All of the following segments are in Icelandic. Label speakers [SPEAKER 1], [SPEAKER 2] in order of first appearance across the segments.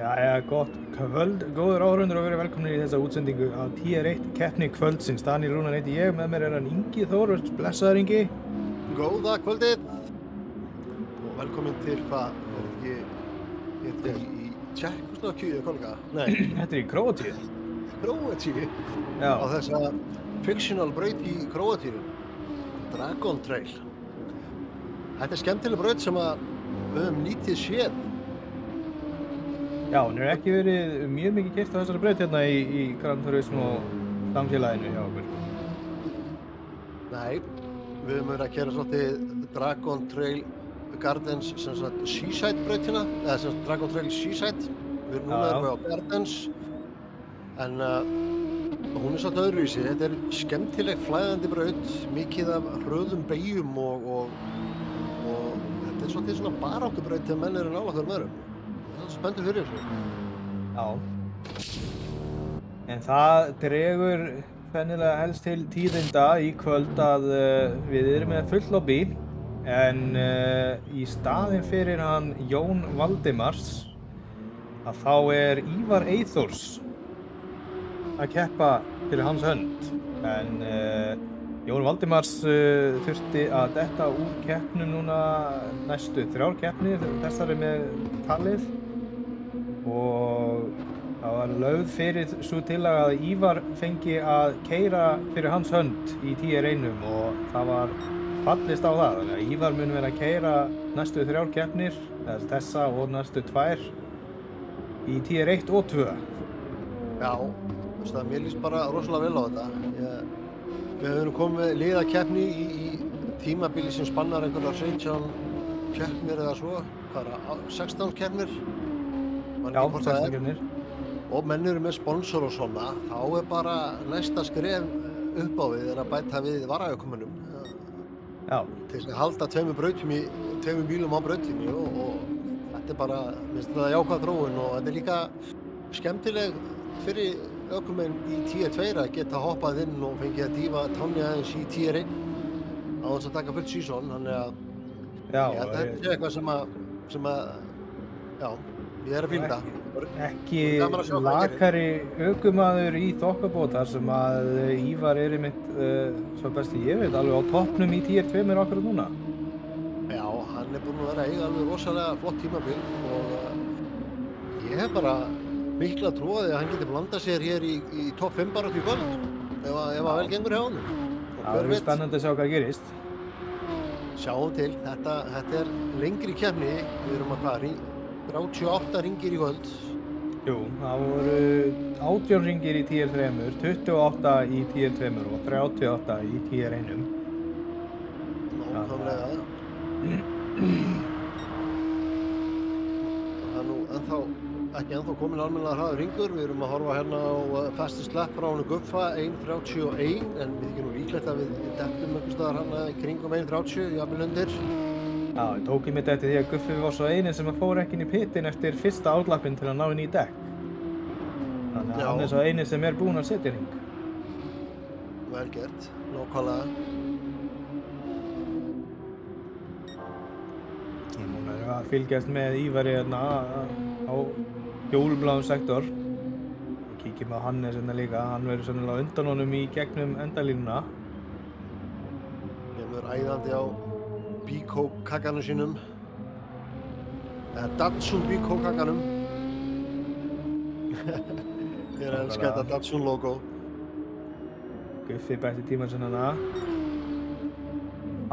[SPEAKER 1] Jæja, gott Góður áhorfendur og verið velkomnir í þessa útsendingu af TR1 keppni kvöldsins. Daniel Rúnar heiti ég, með mér hann Ingi Þór, blessaður Ingi.
[SPEAKER 2] Góða kvöldið og velkomin til hvað, þetta í Tékkóslóvakíu eða kollega? Nei,
[SPEAKER 1] Þetta í Króatíu.
[SPEAKER 2] Króatíu,
[SPEAKER 1] Já,
[SPEAKER 2] á þessa fictional braut í Króatíu, Dragon Trail. Þetta skemmtileg braut sem að við höfum lítið séð.
[SPEAKER 1] já, hún hefur ekki verið mjög mikið keyrt á þessari braut hérna í Gran Turismo samfélaginu hjá okkur.
[SPEAKER 2] Nei, við höfum verið að keyra svolítið Dragon Trail Gardens, sem sagt Seaside brautina, eða sem sagt Dragon Trail Seaside. Núna erum við á Gardens, en hún svolítið öðruvísi. Þetta skemmtileg flæðandi braut, mikið af hröðum beygjum og þetta svolítið svona baráttubraut þegar menn eru nálægt hverjum öðrum. Það spenntur fyrir þessu.
[SPEAKER 1] Já. En það dregur fennilega helst til tíðinda í kvöld að við erum með full lobby, en í staðinn fyrir hann Jón Valdimars að þá Ívar Eyþórs að keppa fyrir hans hönd. En Jón Valdimars þurfti að detta úr keppnum núna næstu 3 keppnir, þessari með talið, og það var lögð fyrir svo tillaga að Ívar fengi að keyra fyrir hans hönd í TR1 og það var fallist á það. Þannig að Ívar mun vera að keyra næstu 3 keppnir, þessa og næstu 2 í TR1 og 2.
[SPEAKER 2] Já, mér líst bara rosalega vel á þetta. Við höfum komið með liðakeppni í tímabili sem spannar einhverjar 17 keppnir eða svo, 16 keppnir.
[SPEAKER 1] Já, 16 keppnir.
[SPEAKER 2] Og menn eru með sponsor og svona, þá bara næsta skref upp á við að bæta við varaökumönnum.
[SPEAKER 1] Já.
[SPEAKER 2] Til að halda 2 bílum á brautinni og þetta bara, minnst það jákvæð þróun og þetta líka skemmtileg fyrir ökumenn í TR2 að geta hoppað inn og fengið að dýfa tánni aðeins í TR1 á þess að taka fullt season, þannig að þetta eitthvað sem að, já, ég að fylgja.
[SPEAKER 1] Ekki lakari ökumaður í þokkabótar sem að Ívar einmitt, svo besti ég veit, alveg á toppnum í TR2 með okkur núna.
[SPEAKER 2] Já, hann búinn að vera að eiga alveg rosalega flott tímabil og ég hef bara mikla trú að hann geti blandað sér hér í topp 5 baráttu í kvöld, ef að vel gengur hjá honum.
[SPEAKER 1] Það verður spennandi að sjá hvað gerist.
[SPEAKER 2] Sjáum til, þetta lengri keppni, við erum að 38 ringir í kvöld.
[SPEAKER 1] Jú, það voru 18 ringir í TR3, 28 í TR2 og 38 í TR1.
[SPEAKER 2] Nákvæmlega. Það er nú ekki ennþá komin almennilega hraður ringur. Við erum að horfa hérna á fastest lap frá honum Guffa, 1.31, en við ekki nú líklegt að við dettum einhvers staðar hérna í kringum 1.30, jafnvel undir.
[SPEAKER 1] Já, ég tók í mitt eftir því að Guffi var svo eini sem fór ekki inn í pittin eftir fyrsta álappinn til að ná inn í dekk. Þannig að hann svo eini sem búinn að setja ring.
[SPEAKER 2] Vel gert, nákvæmlega.
[SPEAKER 1] Núna erum við að fylgjast með Ívari hérna á hjólbláum sektor. Kíkjum á Hannes hérna líka, hann verður sennilega undan honum í gegnum endalínuna.
[SPEAKER 2] Ég verður æðandi á Bíkó-kakkanum sínum, eða Datsun Bíkó-kakkanum. Ég elska þetta Datsun logo.
[SPEAKER 1] Guffi bætti tímann sinna hana.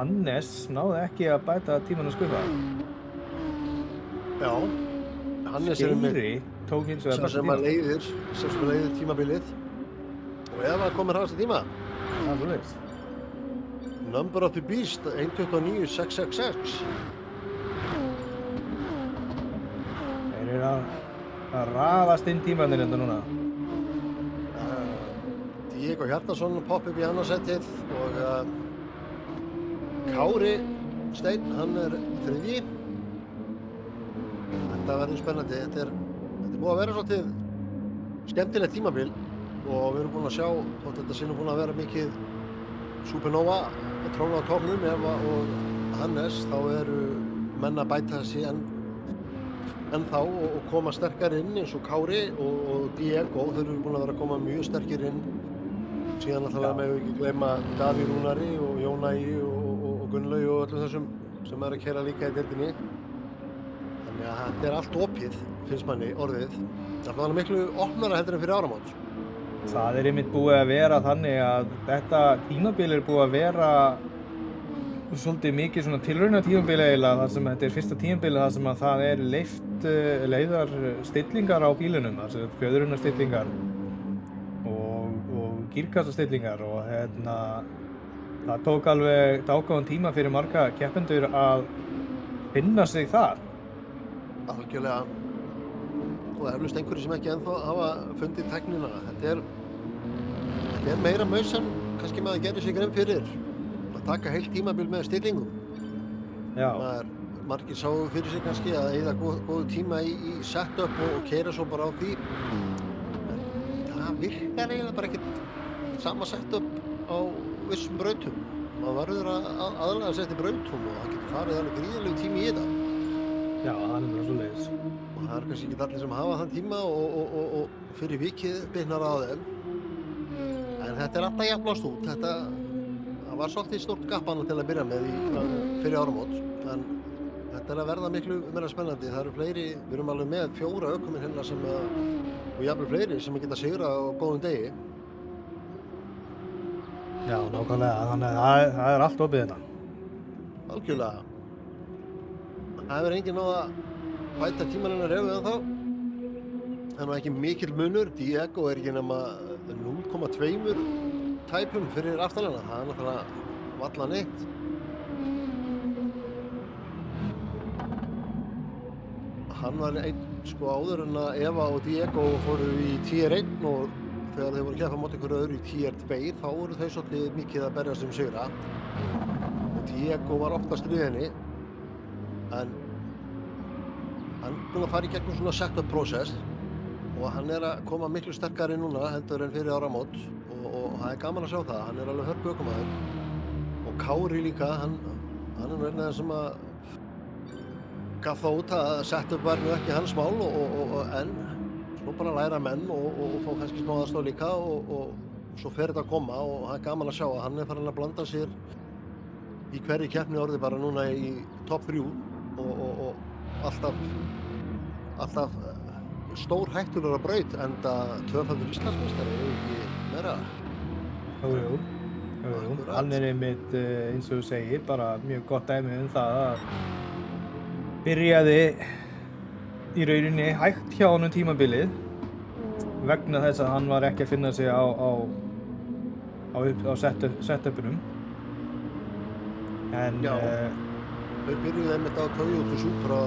[SPEAKER 1] Hannes náði ekki að bæta tímann að Guffa.
[SPEAKER 2] Já, Hannes
[SPEAKER 1] Skeiri tók hins vegar bætti tímann.
[SPEAKER 2] Sem leiðir tímabilið. Og ef hann komir hraðast í tíma.
[SPEAKER 1] Það er veist.
[SPEAKER 2] Number of the Beast, 1.29.666.
[SPEAKER 1] Þeir eru að rafast inn tímannir enda núna.
[SPEAKER 2] Diego Hjartarson popp upp í annarsettið og Kári Steinn, hann 3. Þetta verður spennandi. Þetta er búið að vera svolítið skemmtilegt tímabil og við erum búin að sjá hvort þetta sé nú búin að vera mikið Supernova að tróna á toppnum og Hannes, þá eru menn að bæta sig ennþá og koma sterkar inn eins og Kári og Diego, þeir eru búin að vera að koma mjög sterkir inn. Síðan alltaf megum við ekki gleyma Davíð Rúnari og Jón Ægi og Gunnlaug og öllum þessum sem eru að keyra líka í deildinni. Þannig að þetta allt opið, finnst manni, orðið. Það er miklu opnara heldur en fyrir áramót.
[SPEAKER 1] Það einmitt búið að vera þannig að þetta tímabil búið að vera svolítið mikið svona tilraunatímabil eiginlega þar sem þetta fyrsta tímabilið þar sem að það leyft leiðar stillingar á bílunum, þessi fjöðrunarstillingar og gírkassastillingar og það tók alveg dágóðan tíma fyrir marga keppendur að finna sig þar.
[SPEAKER 2] Algjörlega. Og eflaust einhverjir sem ekki ennþá hafa fundið tæknina. Þetta er meira maus en kannski maður gerir sig grein fyrir. Að taka heilt tímabil með stillingum.
[SPEAKER 1] Já.
[SPEAKER 2] Margir sáu fyrir sig kannski að eyða góðu tíma í setup og keyra svo bara á því. En það virkar eiginlega bara ekkert sama setup á vissum brautum. Maður verður að aðlaga sig eftir brautum og það getur farið alveg gríðarlegur tími í þetta.
[SPEAKER 1] Já, það bara svoleiðis.
[SPEAKER 2] Og það kannski ekki allir sem hafa þann tíma og fyrir vikið bitnar á þeim. En þetta alltaf jafnast út. Það var svolítið stórt gappana til að byrja með fyrir áramót. En þetta að verða miklu meira spennandi. Það eru fleiri, við erum alveg með 4 ökumir hérna og jafnvel fleiri sem geta sigrað á góðum degi.
[SPEAKER 1] Já, nákvæmlega. Þannig að það allt opið þetta.
[SPEAKER 2] Algjörlega. Það hefur enginn náð að bæta tímalinnar ef við ennþá. Það nú ekki mikill munur. Diego ekki nema 0,2 tæpum fyrir aftanina. Það náttúrulega varla neitt. Hann var einn áður en að Eva og Diego fóru í Tier 1 og þegar þeir voru að keppa móti einhverju öðru í Tier 2 þá voru þau svolítið mikið að berjast sigra. Og Diego var oftast við henni. En hann búinn að fara í gegnum svona setup process og hann að koma miklu sterkari núna heldur en fyrir áramót og það gaman að sjá það, hann alveg hörku ökumaður. Og Kári líka, hann einn af þeim sem að gaf það út að setup var nú ekki hans mál en svo bara læra menn og fá kannski smá aðstoð líka og svo fer þetta að koma og það gaman að sjá að hann farin að blanda sér í hverri keppni orðið bara núna í topp 3 og alltaf stór hættulegur að braut enda tvöfaldur Íslandsmeistari ekki meira.
[SPEAKER 1] Jú. Hann einmitt eins og þú segir bara mjög gott dæmi það að byrjaði í rauninni hægt hjá honum tímabilið vegna þess að hann var ekki að finna sig á setupinum. En
[SPEAKER 2] þau byrjuðu einmitt á Toyota Supra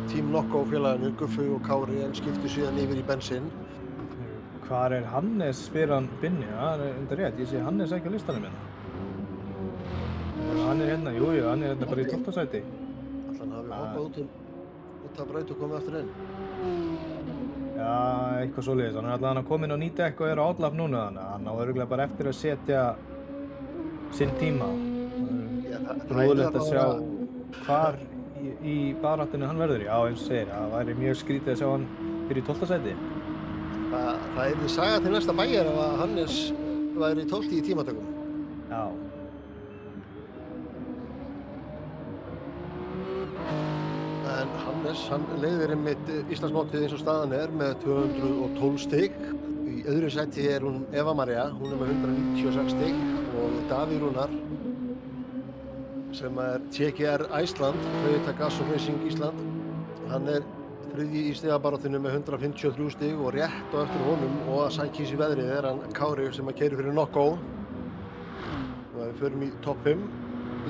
[SPEAKER 2] Team Nokko félaginu, Guffi og Kári en skiptu síðan yfir í bensín.
[SPEAKER 1] Hvar Hannes spyr hann Binni? Það enda rétt, ég sé Hannes ekki á listanum hérna. Hann hérna, jú, hann hérna bara í 12. sæti.
[SPEAKER 2] Hann hafi hoppað út af braut og komið aftur inn.
[SPEAKER 1] Já, eitthvað svoleiðis. Hann allavega kominn á ný dekk og á átlaf núna þannig að hann á örugglega bara eftir að setja sinn tíma. Fróðlegt að sjá hvar í baráttunni hann verður í. Já, eins og segir, það væri mjög skrítið að sjá hann fyrir í 12. sæti.
[SPEAKER 2] Það yrði saga til næsta bæjar ef að Hannes væri 12. í tímatökum.
[SPEAKER 1] Já.
[SPEAKER 2] En Hannes, hann leiðir einmitt Íslandsmótið eins og staðan með 212 stig. Í öðru sæti hún Eva María, hún með 196 stig og Davíð Rúnar sem TGR Iceland, Toyota Gas og Racing Ísland. Hann þriðji í stigabaráttunni með 153 stig og rétt á eftir honum og að sækja í veðrið hann Kári sem keyrir fyrir Nokko. Og ef við förum í topp 5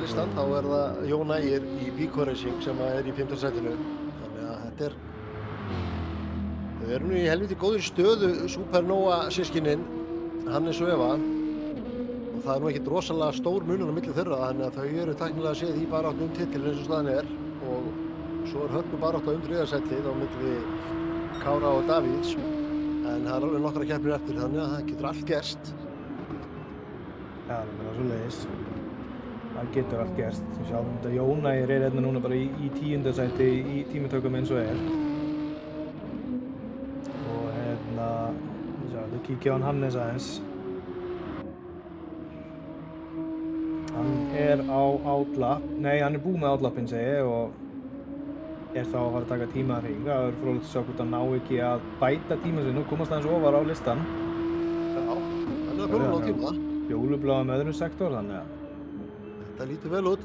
[SPEAKER 2] listan þá það Jón Ægir í Bíko Racing sem í 5. sætinu. Þannig að þetta þau eru nú í helviti góðri stöðu Supernova systkinin, Hannes og Eva. Og það nú ekkert rosalega stór munur á milli þeirra þannig að þau eru tæknilega séð í baráttu titil eins og staðan og svo hörku baráttu um 3. sætið á milli Kára og Davíðs en það alveg nokkra keppnir eftir þannig að það getur allt gerst.
[SPEAKER 1] Já, það svoleiðis. Það getur allt gerst. Við sjáum þetta Jón Ægir hérna núna bara í 10. sæti í tímatökum eins og kíkja á Hannes aðeins. Hann er á outlapp, nei hann er búinn með outlappinn segi ég og er þá að fara að taka tímahring. Það er fróðlegt að sjá hvort hann ná ekki að bæta tíma sinn og komast aðeins ofar á listan.
[SPEAKER 2] Já, hann er að fjóra á tíma.
[SPEAKER 1] Fjólubláð með öðrum sektor, þannig að
[SPEAKER 2] þetta lítur vel út.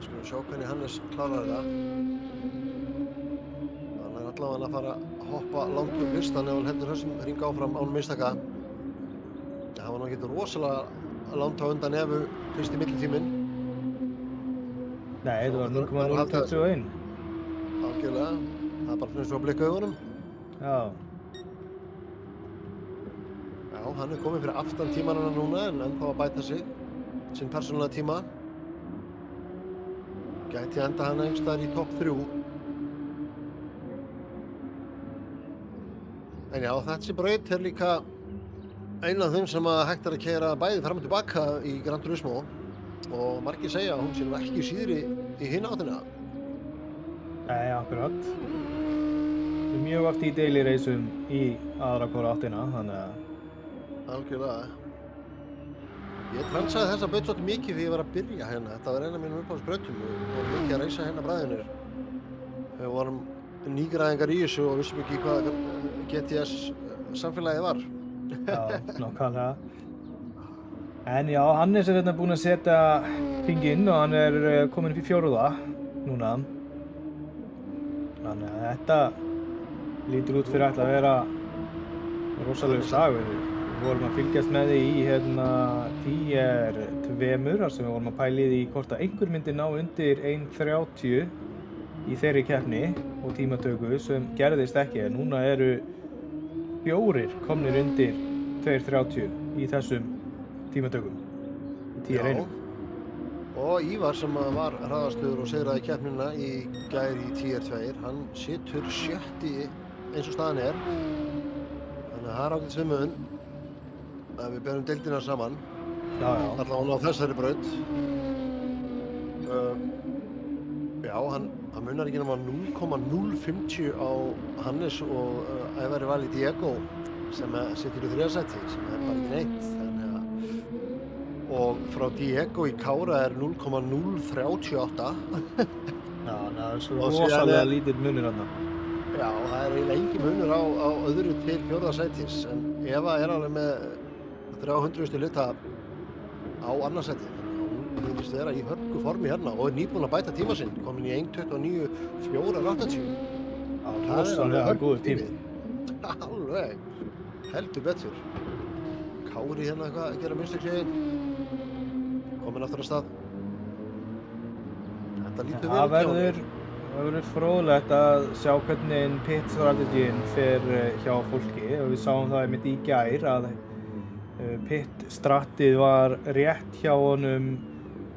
[SPEAKER 2] Skulum sjá hvernig Hannes klárar þetta. Hann er allavega að fara að hoppa langt upp listan ef hann heldur þessum hring áfram án mistaka. Það var nú ekki rosalega langt á undan Evu fyrst í millitíminn.
[SPEAKER 1] nei, þetta var 0,021.
[SPEAKER 2] Algjörlega. Það er bara finnst við að blikka augunum.
[SPEAKER 1] Já,
[SPEAKER 2] Já, hann er kominn fyrir aftan tímanana núna en ennþá að bæta sig. Sinn persónulega tíma. Gæti enda hann einhvers staðar í topp 3. En já, þessi braut er líka ein af þeim sem að hægt er að keyra bæði fram og tilbaka í Gran Turismo og margir segja að hún sé nú ekki síðri í hina áttina.
[SPEAKER 1] nei, akkurat. Við erum mjög oft í daily reisum í aðra hvora áttina, þannig að
[SPEAKER 2] Algjörlega. Ég transaði þessa braut svolítið mikið því ég var að byrja hérna. Þetta var eina af mínum uppáhaldsbrautum og mikið að reisa hérna bræðinir. Við vorum nýgræðingar í þessu og vissum ekki hvað GTS samfélagið var.
[SPEAKER 1] já, nákvæmlega. En já, Hannes er hérna búinn að setja hringinn og hann er kominn upp í 4. núna. Þannig að þetta lítur út fyrir að vera rosalegur slagur. Við vorum að fylgjast með því í Tier 2 þar sem við vorum að pæla í því hvort að einhver myndi ná undir 1.30 í þeirri keppni og tímatöku sem gerðist ekki. En núna eru 4 komnir undir 2.30 í þessum tímatökum í Tier 1.
[SPEAKER 2] Og Ívar sem var hraðastur og sigraði keppnina í gær í Tier 2, hann situr 7. eins og staðan er. Þannig að það er ágætis viðmiðun að við berum deildina saman.
[SPEAKER 1] Já, já.
[SPEAKER 2] Allavega á þessari braut. Já, hann munar ekki nema 0,050 á Hannes og Ævari Vali Diego sem situr í 3. sæti, sem er bara ekki neitt. Og frá Diego í Kára er 0,038.
[SPEAKER 1] Já, það er svo
[SPEAKER 2] Og síðan
[SPEAKER 1] rosalega lítill munur þarna.
[SPEAKER 2] Já, það er eiginlega engin munur á öðru til 4. sætis, en Eva er alveg með 300 lita á annað sæti. Hún virðist vera í hörku formi hérna og er nýbúin að bæta tíma sinn, komin í 1.29.480.
[SPEAKER 1] Já, rosalega góður tími.
[SPEAKER 2] Alveg, heldur betur. Kári hérna eitthvað að gera minnstakliðin. Komin aftur að stað. Þetta lítur vel út hjá
[SPEAKER 1] Það verður fróðlegt að sjá hvernig pit strategín fer hjá fólki og við sáum það einmitt í gær að pit stratið var rétt hjá honum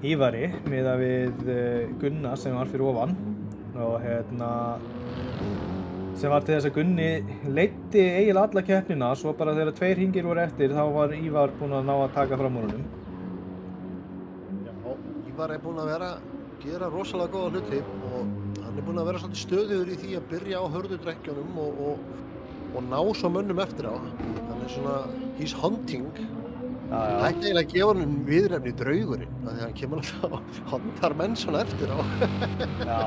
[SPEAKER 1] Ívari miðað við Gunna sem var fyrir ofan og sem var til þess að Gunni leiddi eiginlega alla keppnina svo bara þegar 2 hringir voru eftir þá var Ívar búinn að ná að taka fram úr honum.
[SPEAKER 2] Já, Ívar er búinn að gera rosalega góða hluti og hann er búinn að vera svolítið stöðugur í því að byrja á hörðudrekkjunum og ná svo mönnum eftir á. Hann er svona, he's hunting.
[SPEAKER 1] Já, já.
[SPEAKER 2] Það ætti eiginlega að gefa honum viðurnefni draugurinn, af því að hann kemur alltaf og hundar menn svona eftir á.
[SPEAKER 1] Já.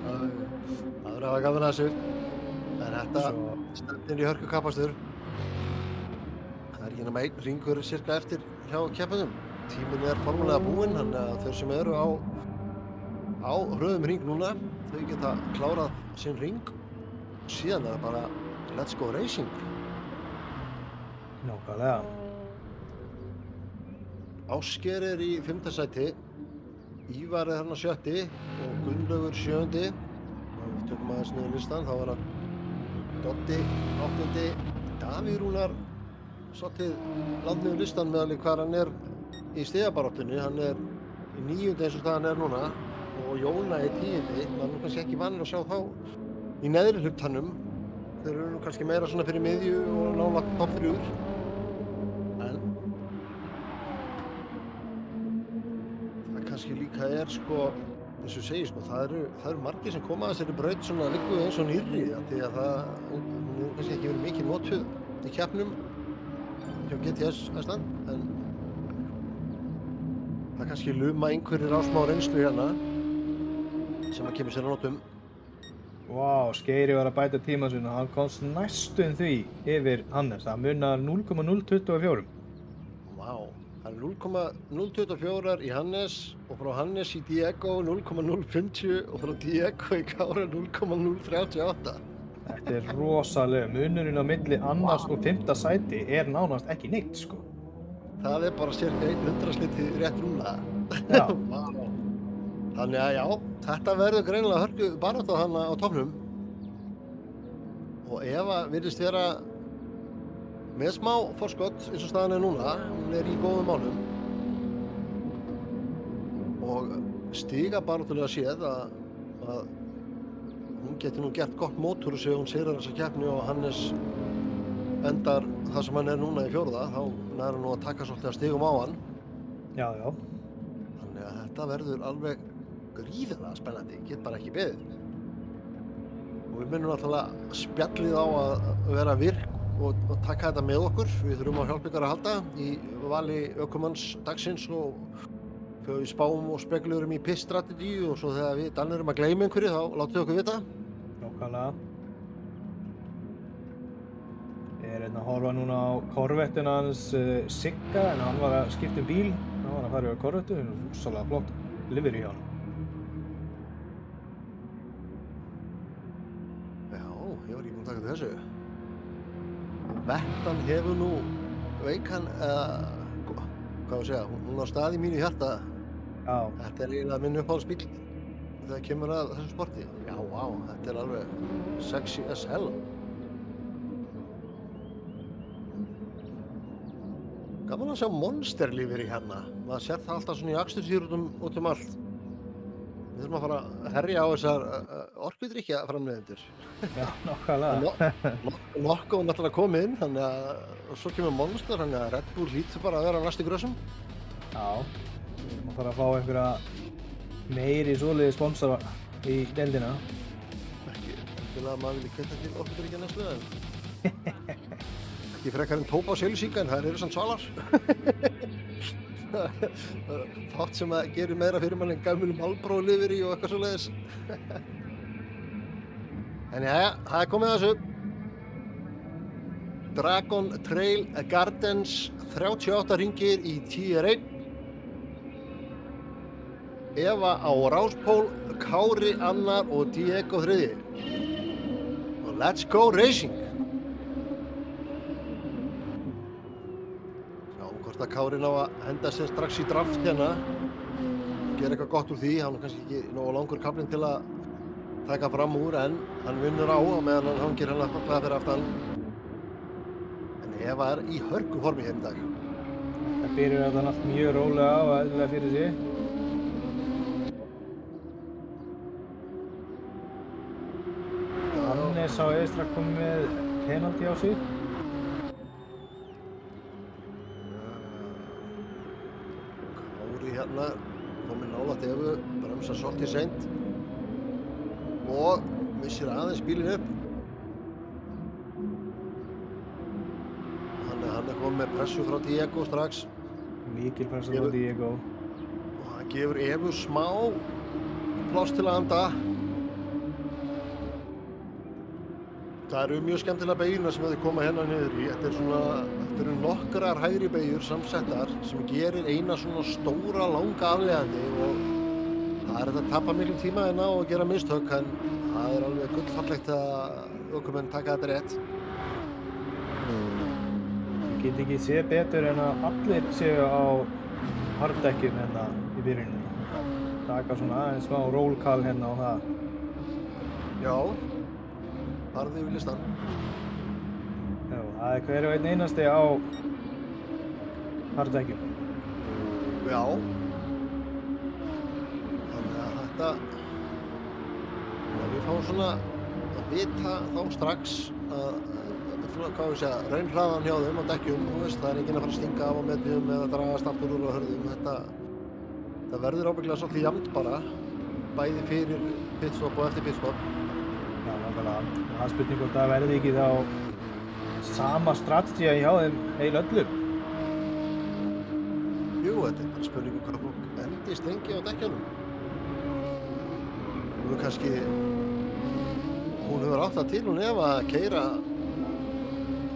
[SPEAKER 2] Það verður að hafa gaman að þessu. En þetta stendur í hörku kappastur. Það er ekki nema 1 hringur cirka eftir hjá keppendum. Tíminn er formulega búinn, þannig að þau sem eru á hröðum hring núna, þau geta klárað sinn hring. Síðan er það bara let's go racing.
[SPEAKER 1] Nákvæmlega.
[SPEAKER 2] Ásgeir er í 5. sæti, Ívar er þarna 7. og Gunnlaugur 7. Og við tökum aðeins niður listan, þá var það Dotti 8. Davíð Rúnar svolítið langt niður listan með alveg hvar hann er í stigabaráttunni. Hann er í 9. eins og það hann er núna og Jóna er 10. Man er kannski ekki vanur að sjá þá í neðri hlutanum. Þeir eru kannski meira svona fyrir miðju og nálægt topp 3. En það kannski líka er sko eins og segir, sko, það eru margir sem koma að þessari braut svona liggu eins og nýrri, því að hún hefur kannski ekki verið mikið notuð í keppnum hjá GTS Iceland, en það kannski luma einhverjir á smá reynslu hérna sem að kemur sér að notum.
[SPEAKER 1] Vá, Skeiri var að bæta tíma sinna, hann komst næstum því yfir Hannes, það munar 0,024.
[SPEAKER 2] Vá, það er 0,024 í Hannes og frá Hannes í Diego 0,050 og frá Diego í Kára 0,038.
[SPEAKER 1] Þetta er rosalega, munurinn á milli annars og 5. sæti er nánast ekki neitt, sko.
[SPEAKER 2] Það er bara cirka 100 sliti rétt rúmlega.
[SPEAKER 1] Já.
[SPEAKER 2] Vá. Þannig að já, þetta verður greinilega hörku barátta þarna á toppnum. Og Eva virðist vera með smá forskott eins og staðan er núna. Hún er í góðum málum. Og stiga baráttulega séð að hún getur nú gert gott mótor og séð hún sigrar þessa keppni og Hannes endar það sem hann er núna í 4. Þá nær hann nú að taka svolítið að stigum á hann.
[SPEAKER 1] Já.
[SPEAKER 2] Þannig að þetta verður alveg gríðarlega spennandi, get bara ekki beðið. Og við minnum náttúrulega spjallið á að vera virk og taka þetta með okkur. Við þurfum á hjálp ykkur að halda í vali ökumanns dagsins og þegar við spáum og spekulurum í pit strategy og svo þegar við Danir erum að gleyma einhverju þá látið okkur vita.
[SPEAKER 1] Nákvæmlega. Ég er að horfa núna á korvettuna hans Sigga en hann var að skipta um bíl. Hann var að fara yfir korvettu, það er rosalega flott livery hjá hann.
[SPEAKER 2] Ég var ekki búinn að taka til þessu. Vettan hefur nú veikan, hvað að segja, hún á stað í mínu hjarta.
[SPEAKER 1] Já.
[SPEAKER 2] Þetta er eiginlega minn uppáhaldsbíll þegar kemur að þessu sporti. Já, vá, þetta er alveg sexy as hell. Gaman að sjá monsterlífur í hérna. Maður sér það alltaf svona í akstursýrutum út allt. Við þurfum að fara að herja á þessar orkudrykkja framleiðendur.
[SPEAKER 1] Já, nákvæmlega.
[SPEAKER 2] Nokkuð náttúrulega komið inn, þannig að svo kemur Monster, þannig að Red Bull hlýtur bara að vera á næstu grössum.
[SPEAKER 1] Já, maður þarf að fá einhverja meiri svoleiði sponsora í deildina.
[SPEAKER 2] Ekki til að maður vilja kveita til orkudrykkja neyslu, en ekki frekar en tópa á Seljussíka, en þær eru samt svalar. Fátt sem að gerir meira fyrir mann en gamlu Marlboro-lifri og eitthvað svoleiðis. En jæja, það er komið að þessu. Dragon Trail Gardens 38 hringir í Tier 1. Eva á ráspól, Kári annar og Diego 3. Og let's go racing! Hvort að Kári ná að henda sér strax í draft hérna, gera eitthvað gott úr því, hann er kannski ekki nógu langur kaflinn til að taka fram úr, en hann vinnur á meðan hann hangir hérna fyrir aftan. En Eva er í hörku formi hérna í dag.
[SPEAKER 1] Það byrjar þetta allt mjög rólega og eðlilega fyrir sig. Hannes á eðstra komið með penalty á sig.
[SPEAKER 2] Hérna komið nálægt Evu, bremsar svolítið seint og missir aðeins bílinn upp. Hann er komið með pressu frá Diego strax.
[SPEAKER 1] Mikil pressa frá Diego.
[SPEAKER 2] Og hann gefur Evu smá pláss til að anda. Það eru mjög skemmtilega beygurnar sem þau koma hérna niður í. Þetta eru nokkrar hægri beygur samsettar sem gerir eina svona stóra langa afleiðandi og það er að tapa miklum tíma hérna og gera mistök, en það er alveg gullfallegt að ökumenn taka þetta rétt.
[SPEAKER 1] Ég get ekki séð betur en að allir séu á harddekkjum hérna í byrjunni. Taka svona aðeins smá rollcall hérna á það.
[SPEAKER 2] Já, farðu yfir listan.
[SPEAKER 1] Já, það er hver og einn einasti á harddekkjum.
[SPEAKER 2] Já. Þannig að þetta, við fáum svona að vita þá strax að hvað við segja, raunhraðan hjá þeim á dekkjum, þú veist, það er enginn að fara að stinga af á meðjum eða dragast aftur úr á hörðum. Þetta verður ábyggilega svolítið jafnt bara. bæði fyrir pitstop og eftir pitstop.
[SPEAKER 1] Já, nákvæmlega. Það er spurning hvort það verði ekki þá sama strategía hjá þeim heil öllum.
[SPEAKER 2] Jú, þetta er bara spurningu hvað fólk endist lengi á dekkjunum. Nú kannski, hún hefur átt það til hún ef að keyra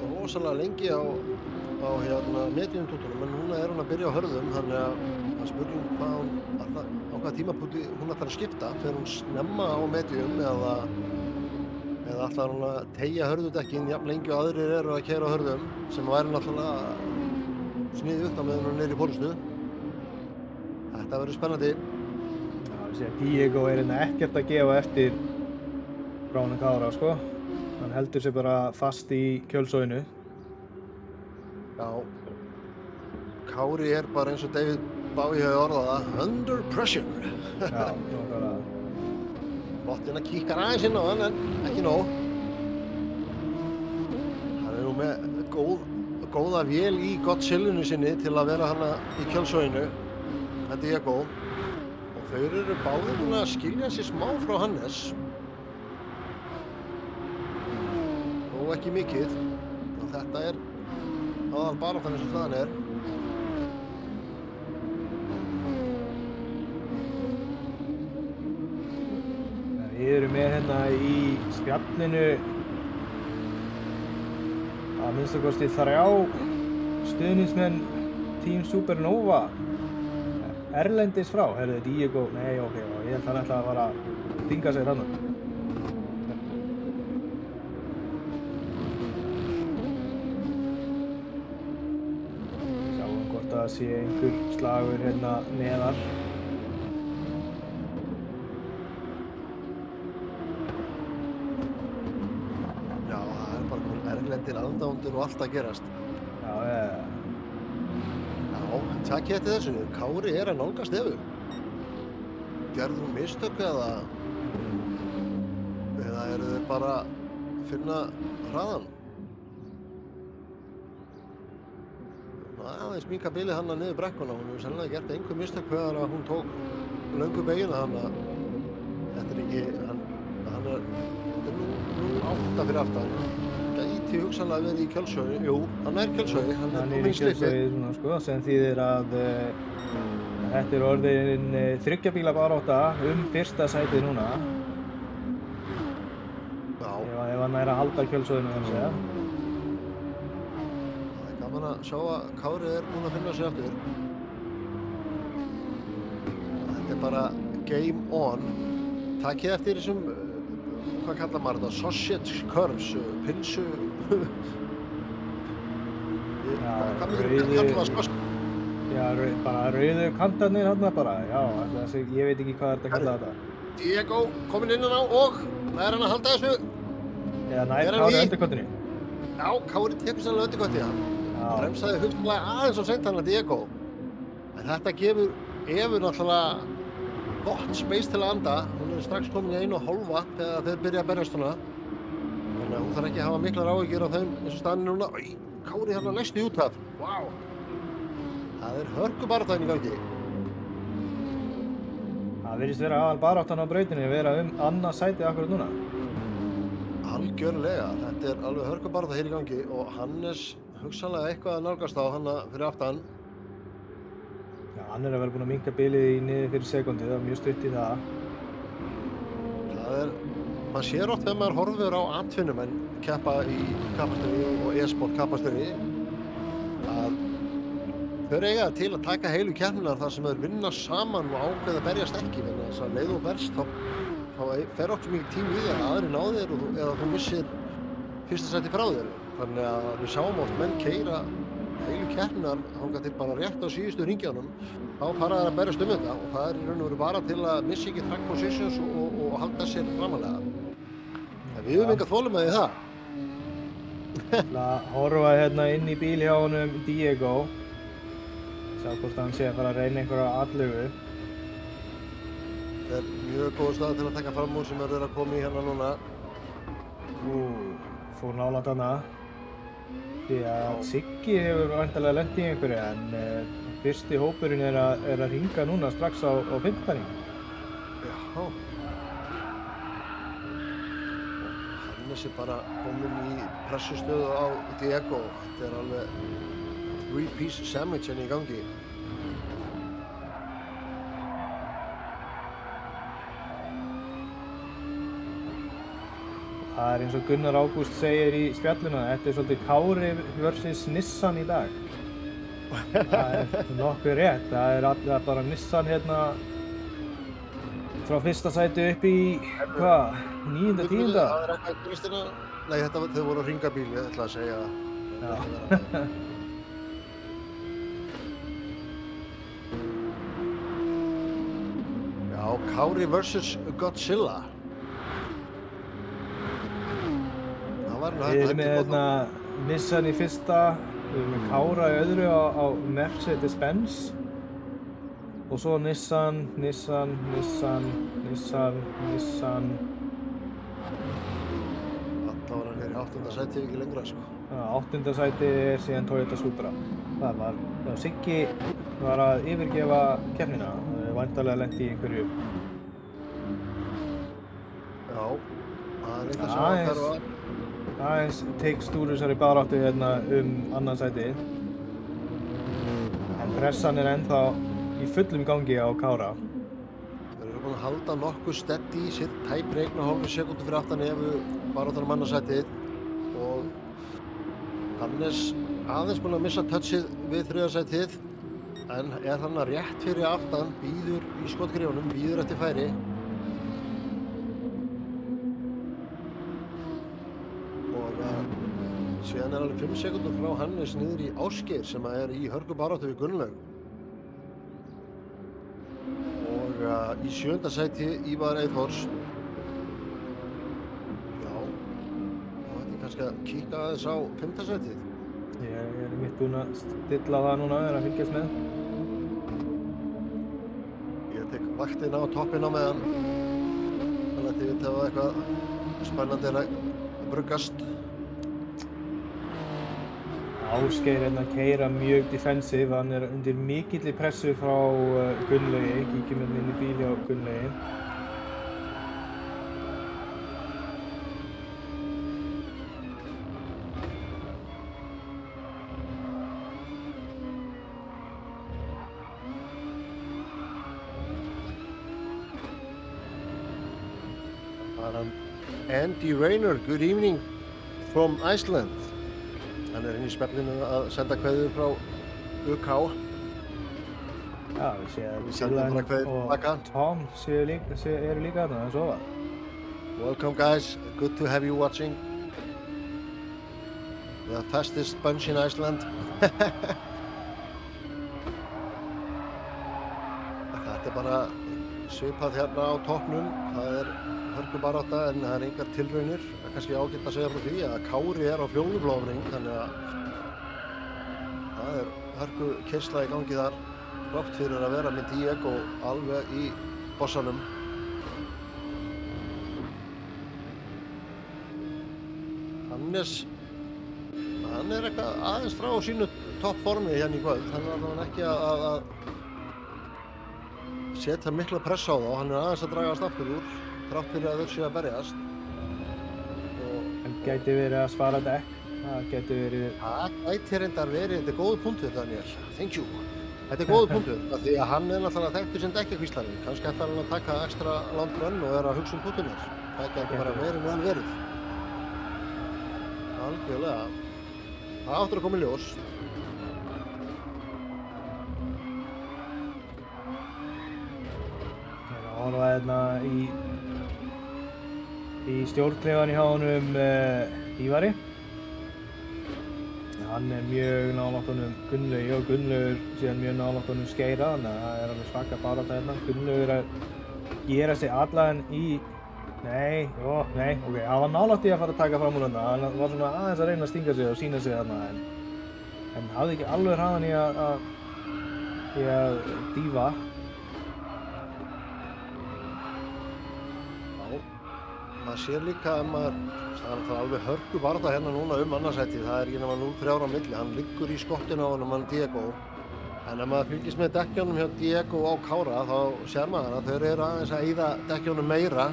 [SPEAKER 2] rosalega lengi á mediumtútunum, en núna er hún að byrja á hörðum, þannig að það er spurning hvað á hvaða tímapunkti hún ætlar að skipta. Fer hún snemma á medium eða ætlar hún að teygja hörðudekkin jafn lengi og aðrir eru að keyra á hörðum, sem væri náttúrulega sniðugt á meðan hún er í forystu. Þetta verður spennandi.
[SPEAKER 1] Já, ég sé að Diego er hérna ekkert að gefa eftir Bráðan Kára, sko. Hann heldur sig bara fast í kjölsóinu.
[SPEAKER 2] Já, Kári er bara eins og David Bowie hefði orðað það, under pressure.
[SPEAKER 1] Já, nákvæmlega.
[SPEAKER 2] Flottina kíkar aðeins inn á hann, en ekki nóg. Hann er nú með góða vél í Godzillunni sinni til að vera hana í kjölsóinu. Þetta er góð. Og þau eru báðir núna að skilja sér smá frá Hannes. Og ekki mikið. Og þetta er aðal baráttan eins og staðan er.
[SPEAKER 1] Við erum með hérna í spjallinu að minnsta kosti 3 stuðningsmenn Team Supernova erlendis frá. Herðu, Diego, nei, ok, ég held hann ætla að fara að stinga sig þarna. Sjáum hvort það sé einhver slagur hérna neðar.
[SPEAKER 2] Erlendir aðdáendur og allt að gerast.
[SPEAKER 1] Já,
[SPEAKER 2] Já, takk eftir þessu. Kári er að nálgast Evu. Gerðu hún mistök eða eru þeir bara að finna hraðan? Aðeins minka bilið hann að niður brekkuna. Hún hefur sennilega gert einhver mistök þegar hún tók löngu beygina hann að þetta er ekki, hann er 0,8 fyrir aftan. Gæti hugsanlega verið í kjölsói. Jú, hann er kjölsói. Hann er
[SPEAKER 1] í kjölsói svona, sko, sem þýðir að þetta er orðin 3 bíla barátta fyrsta sætið núna.
[SPEAKER 2] Já.
[SPEAKER 1] Ef hann er að halda kjölsóinu, þannig að segja.
[SPEAKER 2] Það er gaman að sjá að Kári er búinn að finna sig aftur. Þetta er bara game on. Takkið eftir þessum hvað kallar maður þetta? Sausage curves, pilsu... Hvað myndir þetta kalla það?
[SPEAKER 1] Já, bara rauðu kantarnir hérna bara, já, ég veit ekki hvað þetta kalla þetta.
[SPEAKER 2] Diego kominn innan á og nær hann að halda þessu.
[SPEAKER 1] Eða nær Kári undirkottinni.
[SPEAKER 2] Já, Kári tekur sannlega undirkotti hann. Bremsaði hugsanlega aðeins og seint hann að Diego. En þetta gefur Evu náttúrulega gott space til að anda. Hún er strax komin í 1,5 þegar þeir byrja að berjast hana. Þannig að hún þarf ekki að hafa miklar áhyggjur af þeim eins og staðan núna. Kári hérna næstu út af. Vá! Það er hörkubaráttan í gangi.
[SPEAKER 1] Það virðist vera aðal baráttan á brautinni vera annað sæti akkurat núna.
[SPEAKER 2] Algjörlega. Þetta er alveg hörkubarátta hér í gangi og Hannes hugsanlega eitthvað að nálgast á hana fyrir aftan.
[SPEAKER 1] Já, hann er að vera búinn að minnka bilið í niður fyrir sekundu, það er mjög stutt í það.
[SPEAKER 2] Maður sér oft þegar maður horfir á atvinnumenn keppa í kappastöri og e-sport kappastöri að þau eiga til að taka heilu keppninar þar sem þeir vinna saman og ákveða að berjast ekki. Þess að leið og berst þá fer oft svo mikið tími í því að aðri ná þér eða þú missir fyrsta sæti frá þér. Þannig að við sjáum oft menn keyra heilu keppninar þangað til bara rétt á síðustu hringjanum. Þá fara þeir að berjast þetta og það er í raun og veru bara til að missa ekki track positions og halda sér framalega. En við höfum enga þolinmæði í það.
[SPEAKER 1] Það horfa hérna inn í bíl hjá honum Diego. Sjá hvort hann sé að fara að reyna einhverja atlögu.
[SPEAKER 2] Þetta er mjög góð stað til að taka fram úr sem þeir að koma í hérna núna.
[SPEAKER 1] Fór nálægt hana. Því að Siggi hefur væntanlega lent í einhverju en fyrsti hópurinn er að hringa núna strax á 15.
[SPEAKER 2] Já, Hannes bara kominn í pressustöðu á Diego. Þetta alveg three-piece sandwich í gangi.
[SPEAKER 1] Það eins og Gunnar Ágúst segir í spjallinu, þetta svolítið Kári versus Nissan í dag. Það nokkuð rétt, það allir bara Nissan hérna frá fyrsta sæti upp í, hvað, 9. 10.
[SPEAKER 2] Það eitthvað í listina. Nei, þau voru að hringa bíl, ég ætla að segja. Já, Kári versus Godzilla.
[SPEAKER 1] Við erum með hérna Nissan í fyrsta, við erum með Kára í öðru á Mercedes-Benz og svo Nissan.
[SPEAKER 2] Það var hann í 8. sæti ekki lengra, sko.
[SPEAKER 1] 8. sæti er síðan Toyota Supra. Siggi var að yfirgefa keppnina, væntanlega lenti í einhverju.
[SPEAKER 2] Já, það er eitthvað sem okkar var.
[SPEAKER 1] Aðeins tekst úr þessari baráttu hérna annað sæti. En pressan er ennþá í fullum gangi á Kára.
[SPEAKER 2] Þeir eru búin að halda nokkuð steady í sitt tæpri 1,5 sekúndu fyrir aftan efu baráttan annað sætið og Hannes aðeins búin að missa touchið við 3. sætið en er hann rétt fyrir aftan, bíður í skotgrífunum, bíður eftir færi. Síðan er alveg 5 sekúndur frá Hannes niður í Ásgeir sem er í hörkubaráttu við Gunnlaug. Og í 7. sæti Ívar Eyþórs. Já, þá ætti ég kannski að kíkja aðeins á 5. sætið.
[SPEAKER 1] Ég er mitt búinn að stilla það núna, að fylgjast með.
[SPEAKER 2] Ég tek vaktina á toppinn á meðan. Þannig að þið veit að eitthvað spennandi er að bruggast.
[SPEAKER 1] Ásgeir er að keyra mjög defensive, hann er undir mikilli pressu frá Gunnlaugi, kíkjum inn í bíl hjá Gunnlaugi.
[SPEAKER 2] Andy Rayner, good evening from Iceland. Hann er inn í spjallinu að senda kveðið frá UK.
[SPEAKER 1] Já, við séum að
[SPEAKER 2] sendum bara kveðið tilbaka.
[SPEAKER 1] Tom eru líka þarna að sofa.
[SPEAKER 2] Welcome guys, good to have you watching. The fastest bunch in Iceland. Þetta er bara svipað hérna á toppnum. Það er hörkubarátta en það er engar tilraunir. Það er kannski ágætt að segja frá því að Kári er á fjólublóðring, þannig að það er hörkukeyrsla í gangi þar. Þrátt fyrir að vera með Diego alveg í bossanum. Hannes, hann er eitthvað aðeins frá sínu toppformi hérna í kvöld. Hann er alveg ekki að setja mikla press á þá. Hann er aðeins að dragast aftur úr. Þrátt fyrir að þau séu að berjast.
[SPEAKER 1] En gæti verið að spara dekk. Það gæti verið...
[SPEAKER 2] Það gæti reyndar verið, þetta er góður punktur Daniel. Thank you. Þetta er góður punktur, af því að hann er náttúrulega þekktur sem dekkjakvíslari. Kannski ætlar hann að taka ekstra langt rönn og er að hugsa punktunir. Það gæti bara verið vel verið. Algjörlega. Það áttur að koma í ljós.
[SPEAKER 1] Það var hérna í stjórnklefann hjá honum Ívari. Hann er mjög nálægt honum Gunnlaugi og Gunnlaugur síðan mjög nálægt honum Skeira, þannig að það er alveg svaka barátta hérna. Gunnlaugur að gera sig allan í... Nei, ok, hann var nálægt í að fara að taka fram úr þarna. Hann var svona aðeins að reyna að stinga sig og sína sig þarna, en hafði ekki alveg hraðan í að dýfa.
[SPEAKER 2] Maður sér líka að það er alveg hörku barátta hérna núna annarsætið. Það er ekki nema 0-3 á milli. Hann liggur í skottinu á honum, hann Diego. En ef maður fylgist með dekkjónum hjá Diego og Kára þá sér maður að þeir eru aðeins að eyða dekkjónum meira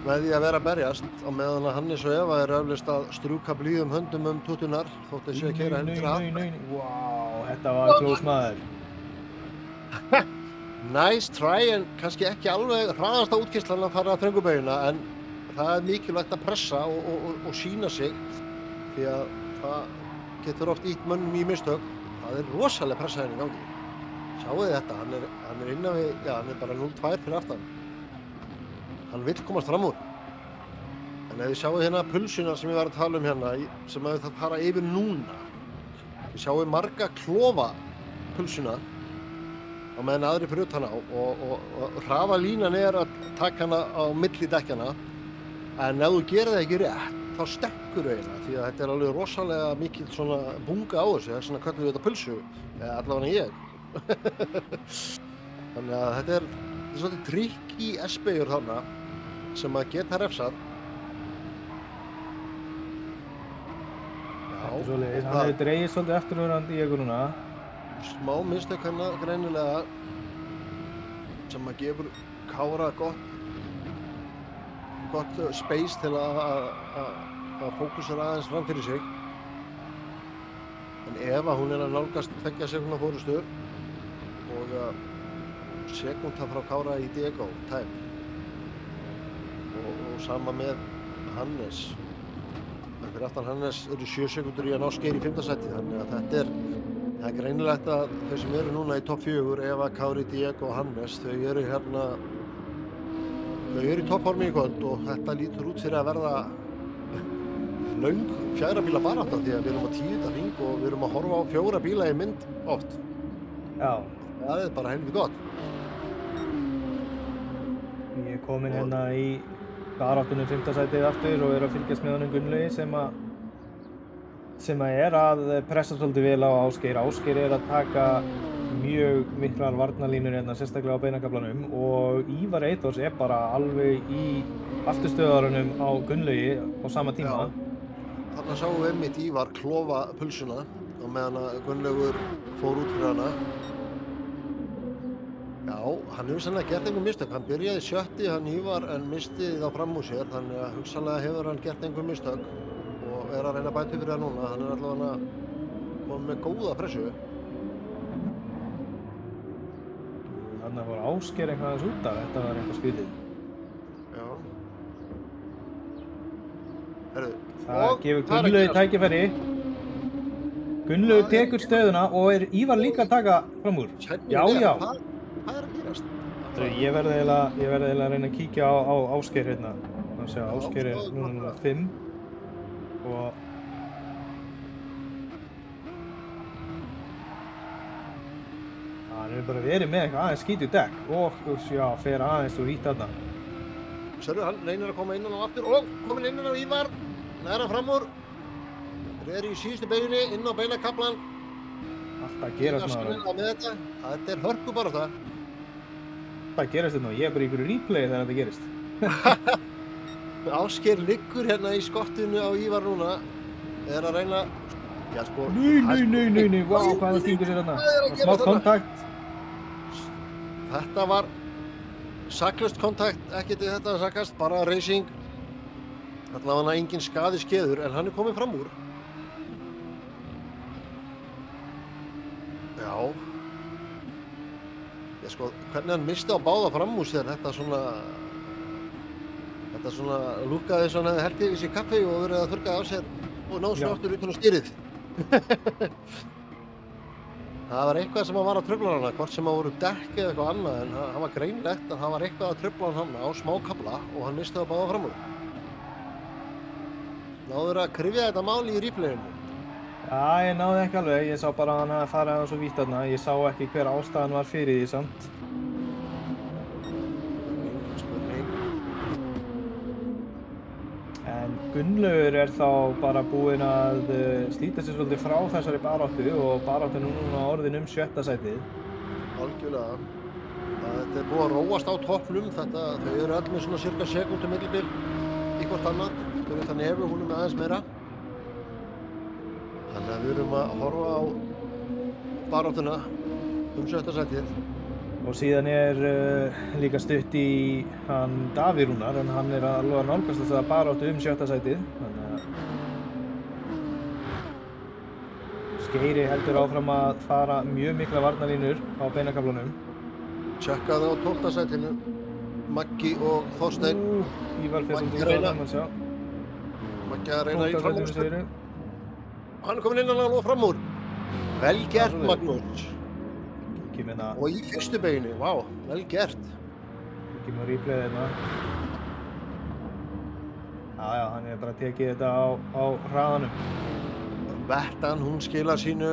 [SPEAKER 2] með því að vera að berjast á meðan að Hannes og Eva eru eflaust að strjúka blíðum höndum tuttunar þótt þeir séu að keyra heldur að.
[SPEAKER 1] Vá, þetta var close maður.
[SPEAKER 2] Nice try en kannski ekki alveg hraðasta útkeyslan að fara að þröngubeyguna en það er mikilvægt að pressa og sýna sig því að það getur oft ítt mönnum í mistök. Það er rosalega pressa hérna í gangi. Sjáu þið þetta, hann er innan við, já hann er bara 0-2 fyrir aftan. Hann vill komast fram úr. En ef þið sjáu hérna pulsuna sem ég var að tala um hérna, sem að það fara yfir núna. Þið sjáu marga klofa pulsuna á meðan aðri fyrir utan á og hraðalínan er að taka hana á milli dekkjana. En ef þú gerir það ekki rétt, þá stekkur eiginlega því að þetta er alveg rosalega mikil svona bunga á þessu, þess vegna köllum við þetta pulsu, eða allavega ég. Þannig að þetta er svolítið tricky S-beygjur þarna sem að geta refsað.
[SPEAKER 1] Þetta er svolítið, hann hefur dregið svolítið eftirverandi í ykkur núna.
[SPEAKER 2] Smá mistök hérna greinilega sem að gefur Kára gott space til að fókusera aðeins fram fyrir sig. En Eva hún er að nálgast 2 sekúndna forystu og sekúnda frá Kára í Diego tæp og sama með Hannes. Fyrir aftan Hannes eru 7 sekúndur í að ná Ásgeir í 5. sæti þannig að það er greinilegt að þeir sem eru núna í topp 4, Eva, Kári, Diego og Hannes, þau eru í toppformi í kvöld og þetta lítur út fyrir að verða löng 4 bíla barátta því að við erum á 10. hring og við erum að horfa á 4 bíla í mynd oft.
[SPEAKER 1] Já.
[SPEAKER 2] Það er bara helviti gott.
[SPEAKER 1] Ég er komin hérna í baráttunum 5. sætið aftur og er að fylgjast með honum Gunnlaugi sem er að pressa svolítið vel á Ásgeir. Ásgeir er að taka mjög miklar varnarlínur hérna, sérstaklega á beinakaflanum og Ívar Eyþórs er bara alveg í afturstöðarunum á Gunnlaugi á sama tíma.
[SPEAKER 2] Já, þarna sáum við einmitt Ívar klofa pulsuna á meðan að Gunnlaugur fór út fyrir hana. Já, hann hefur sannlega gert einhver mistök. Hann byrjaði 7. hann Ívar en misti þá fram úr sér þannig að hugsanlega hefur hann gert einhver mistök og er að reyna að bæta fyrir það núna. Hann er allavega kominn með góða pressu.
[SPEAKER 1] Þarna fór Ásgeir eitthvað aðeins út af, þetta var eitthvað skrítið.
[SPEAKER 2] Já. Herðu,
[SPEAKER 1] það gefur Gunnlaugi tækifæri. Gunnlaugur tekur stöðuna og er Ívar líka að taka fram úr. Já.
[SPEAKER 2] Hvað er að gerast?
[SPEAKER 1] Ég verði eiginlega að reyna að kíkja á Ásgeir hérna. Þannig að segja Ásgeir er núna 5 og hann hefur bara verið með eitthvað aðeins skítið dekk og já, fer aðeins og rít þarna.
[SPEAKER 2] Sérðu, hann reynir að koma innan á aftur og komin innan á Ívar, næra fram úr. Þeir eru í síðustu beigjunni, inn á beinakaflan.
[SPEAKER 1] Alltaf að gerast
[SPEAKER 2] maður. Þetta er hörku bara það.
[SPEAKER 1] Alltaf að gerast þetta og ég er bara í ykkur replay þegar þetta gerist.
[SPEAKER 2] Ásgeir liggur hérna í skottinu á Ívar núna, er að reyna, já sko...
[SPEAKER 1] Nei, vá, hvað það stingur sér hérna. Smá kontakt.
[SPEAKER 2] Þetta var saklaust kontakt, ekkert í þetta sakast, bara racing. Allavega engin skaði skeður, en hann er kominn fram úr. Já. Já sko, hvernig hann misti á báða fram úr sér, þetta svona lúkkaði eins og hann hefði hellt yfir sig kaffi og verið að þurrka á sér og náð snáttur utan á stýrið. Það var eitthvað sem var að trufla hana, hvort sem það voru dekk eða eitthvað annað, en það var greinlegt að það var eitthvað að trufla hana á smá kafla og hann misti á báða fram úr. Náður að kryfja þetta mál í replayinu?
[SPEAKER 1] Já, ég náði ekki alveg, ég sá bara hann að fara aðeins og vítt þarna, ég sá ekki hver ástæðan var fyrir því samt. En Gunnlaugur er þá bara búinn að slíta sér svolítið frá þessari baráttu og baráttu núna orðin 7. sætið.
[SPEAKER 2] Algjörlega. Þetta er búið að róast á toppnum, þau eru öll með svona cirka sekúndu millibil í hvort annað. Þau eru þannig eflu húnum aðeins meira. Þannig að við erum að horfa á baráttuna sjötta sætið.
[SPEAKER 1] Og síðan líka stutt í hann Davíð Rúnar, en hann alveg að nálgast þess að baráttu sjötta sætið. Þannig að Skeiri heldur áfram að fara mjög mikla varnarlínur á beinakaflanum.
[SPEAKER 2] Tjekkaði á 12. sætinu, Maggi og Þorsteinn.
[SPEAKER 1] Ívar fer svolítið
[SPEAKER 2] Maggi
[SPEAKER 1] að sjá.
[SPEAKER 2] Maggi að reyna í
[SPEAKER 1] 12. sætinu
[SPEAKER 2] framúrstöðu.
[SPEAKER 1] sigurinn.
[SPEAKER 2] Hann er komin innan og fram úr. Vel gert, Magnús.
[SPEAKER 1] Kíkjum hérna,
[SPEAKER 2] Og í fyrstu beginni, vá, vel gert.
[SPEAKER 1] kíkjum á replayið hérna. Já, hann bara tekið þetta á hraðanum.
[SPEAKER 2] Vettan, hún skilar sínu.